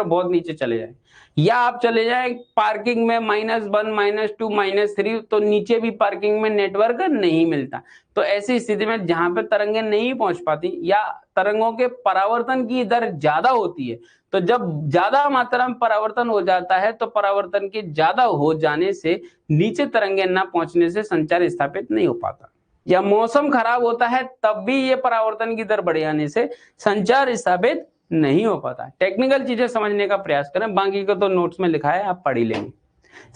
बहुत नीचे चले जाए, या आप चले जाए पार्किंग में -1 -2 -3, तो नीचे भी पार्किंग में नेटवर्क नहीं मिलता। तो ऐसी स्थिति में जहां पे तरंगे नहीं पहुंच पाती या तरंगों के परावर्तन की दर ज्यादा होती है। तो जब ज्यादा मात्रा में परावर्तन हो जाता है तो परावर्तन के ज्यादा हो जाने से नीचे तरंगे न पहुंचने से संचार स्थापित नहीं हो पाता, या मौसम खराब होता है तब भी ये परावर्तन की दर बढ़ जाने से संचार स्थापित नहीं हो पाता। टेक्निकल चीजें समझने का प्रयास करें, बाकी को तो नोट्स में लिखा है, आप पढ़ ही लेंगे।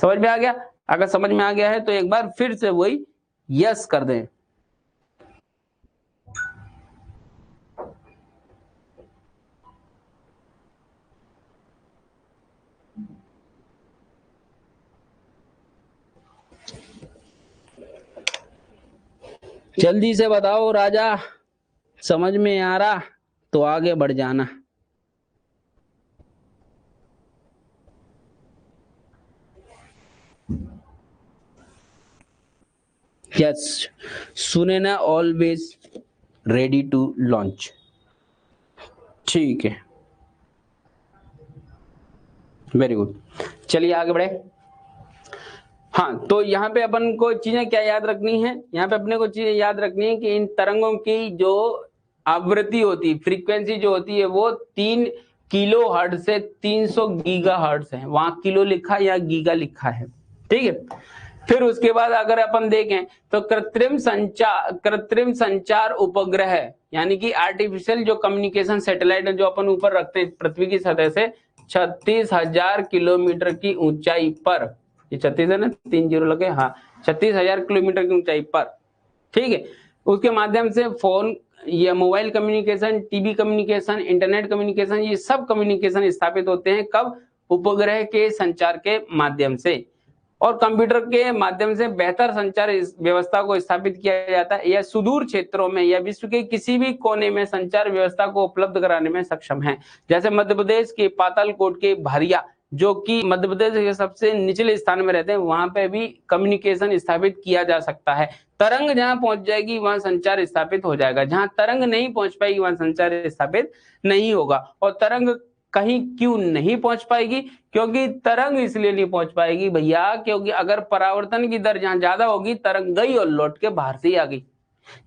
समझ में आ गया? अगर समझ में आ गया है तो एक बार फिर से वही यस कर दें। जल्दी से बताओ राजा, समझ में आ रहा तो आगे बढ़ जाना। यस, सुने ना, ऑलवेज रेडी टू लॉन्च। ठीक है, वेरी गुड। चलिए आगे बढ़े। हाँ, तो यहाँ पे अपन को चीजें क्या याद रखनी है, यहाँ पे अपने को चीजें याद रखनी है कि इन तरंगों की जो आवृत्ति होती है, फ्रीक्वेंसी जो होती है वो 3 किलो हर्ट्ज से 300 गीगा हर्ट्ज है। वहां किलो लिखा या गीगा लिखा है, ठीक है। फिर उसके बाद अगर अपन देखें तो कृत्रिम संचार उपग्रह यानी कि आर्टिफिशियल जो कम्युनिकेशन सैटेलाइट जो अपन ऊपर रखते हैं पृथ्वी की सतह से 36,000 किलोमीटर की ऊंचाई पर, ये 36 है ना, 3 जीरो लगे, हाँ, 36,000 किलोमीटर की ऊंचाई पर, ठीक है, उसके माध्यम से फोन या mobile communication, TV communication, internet communication, ये सब कम्युनिकेशन स्थापित होते हैं कब? उपग्रह के संचार के माध्यम से। और कंप्यूटर के माध्यम से बेहतर संचार व्यवस्था को स्थापित किया जाता है, या सुदूर क्षेत्रों में या विश्व के किसी भी कोने में संचार व्यवस्था को उपलब्ध कराने में सक्षम है। जैसे मध्य प्रदेश के पातालकोट के भारिया, जो कि मध्य प्रदेश के सबसे निचले स्थान में रहते हैं, वहां पे भी कम्युनिकेशन स्थापित किया जा सकता है। तरंग जहां पहुंच जाएगी वहां संचार स्थापित हो जाएगा, जहां तरंग नहीं पहुंच पाएगी वहां संचार स्थापित नहीं होगा। और तरंग कहीं क्यों नहीं पहुंच पाएगी? क्योंकि तरंग इसलिए नहीं पहुंच पाएगी भैया, क्योंकि अगर परावर्तन की दर जहां ज्यादा होगी, तरंग गई और लौट के बाहर से ही आ गई।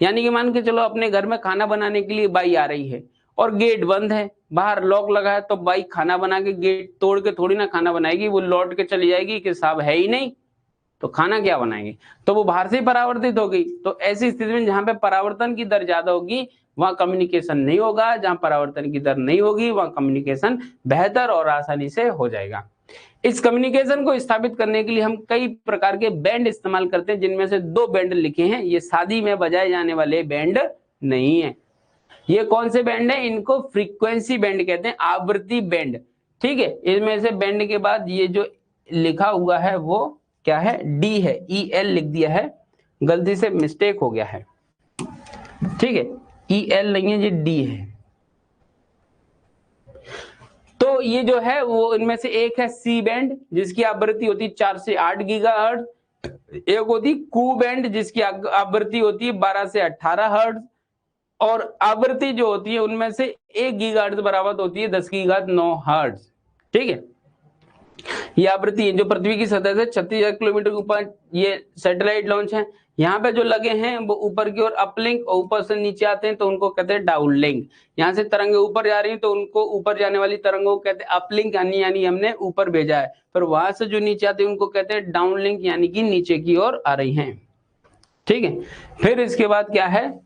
यानी कि मान के चलो अपने घर में खाना बनाने के लिए बाई आ रही है और गेट बंद है, बाहर लॉक लगा है, तो बाई खाना बना के गेट तोड़ के थोड़ी ना खाना बनाएगी, वो लौट के चली जाएगी कि साहब है ही नहीं, तो खाना क्या बनाएंगे? तो वो बाहर से ही परावर्तित हो गई। तो ऐसी स्थिति में जहां पे परावर्तन की दर ज्यादा होगी वहां कम्युनिकेशन नहीं होगा, जहां परावर्तन की दर नहीं होगी वहां कम्युनिकेशन बेहतर और आसानी से हो जाएगा। इस कम्युनिकेशन को स्थापित करने के लिए हम कई प्रकार के बैंड इस्तेमाल करते हैं, जिनमें से 2 बैंड लिखे हैं। ये शादी में बजाए जाने वाले बैंड नहीं है। ये कौन से बैंड है? इनको फ्रीक्वेंसी बैंड कहते हैं, आवृत्ति बैंड, ठीक है। इनमें से बैंड के बाद ये जो लिखा हुआ है वो क्या है? डी है, EL लिख दिया है, गलती से मिस्टेक हो गया है, ठीक है, EL नहीं है, ये D है। तो ये जो है वो इनमें से एक है सी बैंड, जिसकी आवृत्ति होती है 4 से 8 गीगाहर्ट्ज। एक होती कू बैंड, जिसकी आवृत्ति होती है 12 से 18 हर्ट्ज। और आवृत्ति जो होती है उनमें से 1 गीगाहर्ट्ज बराबर होती है 10 की घात 9 हर्ट्ज, ठीक है। ये आवृत्ति जो पृथ्वी की सतह से 36,000 किलोमीटर के ऊपर ये सैटेलाइट लॉन्च है। यहाँ पे जो लगे हैं वो ऊपर की ओर अपलिंक और ऊपर से नीचे आते हैं तो उनको कहते हैं डाउनलिंक। यहाँ से तरंगे ऊपर जा रही हैं तो उनको ऊपर जाने वाली तरंगों को कहते हैं अपलिंक, यानी हमने ऊपर भेजा है। पर वहां से जो नीचे आते हैं उनको कहते हैं डाउनलिंक, यानी कि नीचे की ओर आ रही हैं, ठीक है। फिर इसके बाद क्या है?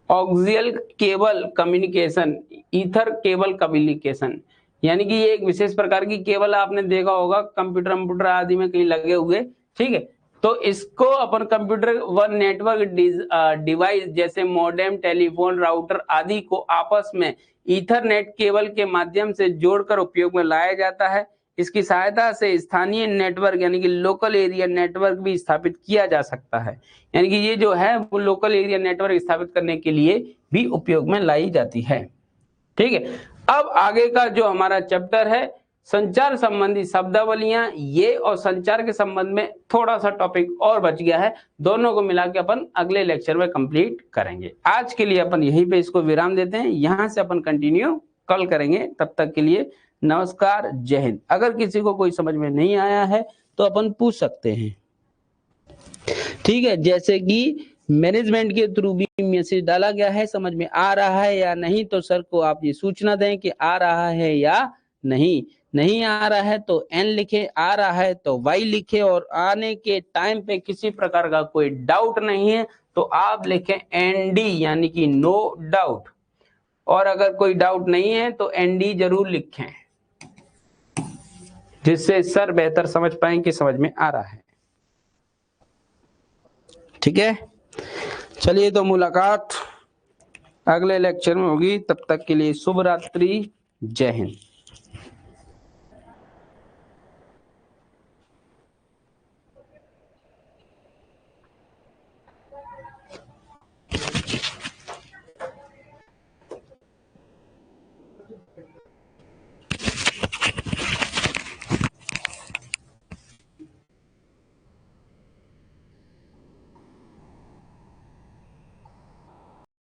Axial cable communication, ether cable communication, यानी कि ये एक विशेष प्रकार की केबल आपने देखा होगा कंप्यूटर आदि में कहीं लगे हुए, ठीक है। तो इसको अपन कंप्यूटर व नेटवर्क डिवाइस जैसे मॉडेम, टेलीफोन, राउटर आदि को आपस में ईथरनेट केबल के माध्यम से जोड़कर उपयोग में लाया जाता है। इसकी सहायता से स्थानीय नेटवर्क यानी कि लोकल एरिया नेटवर्क भी स्थापित किया जा सकता है। यानी कि ये जो है वो लोकल एरिया नेटवर्क स्थापित करने के लिए भी उपयोग में लाई जाती है, ठीक है। अब आगे का जो हमारा चैप्टर है संचार संबंधी शब्दावलियां, ये और संचार के संबंध में थोड़ा सा टॉपिक और बच गया है, दोनों को मिला के अपन अगले लेक्चर में कंप्लीट करेंगे। आज के लिए अपन यहीं पे इसको विराम देते हैं, यहां से अपन कंटिन्यू कल करेंगे। तब तक के लिए नमस्कार, जय हिंद। अगर किसी को कोई समझ में नहीं आया है तो अपन पूछ सकते हैं, ठीक है। जैसे कि मैनेजमेंट के थ्रू भी मैसेज डाला गया है, समझ में आ रहा है या नहीं, तो सर को आप ये सूचना दें कि आ रहा है या नहीं। नहीं आ रहा है तो N लिखे, आ रहा है तो Y लिखे, और आने के टाइम पे किसी प्रकार का कोई डाउट नहीं है तो आप लिखें ND यानी कि नो डाउट, और अगर कोई डाउट नहीं है तो ND जरूर लिखें, जिससे सर बेहतर समझ पाएं कि समझ में आ रहा है। ठीक है, चलिए तो मुलाकात अगले लेक्चर में होगी, तब तक के लिए शुभ रात्रि, जय हिंद।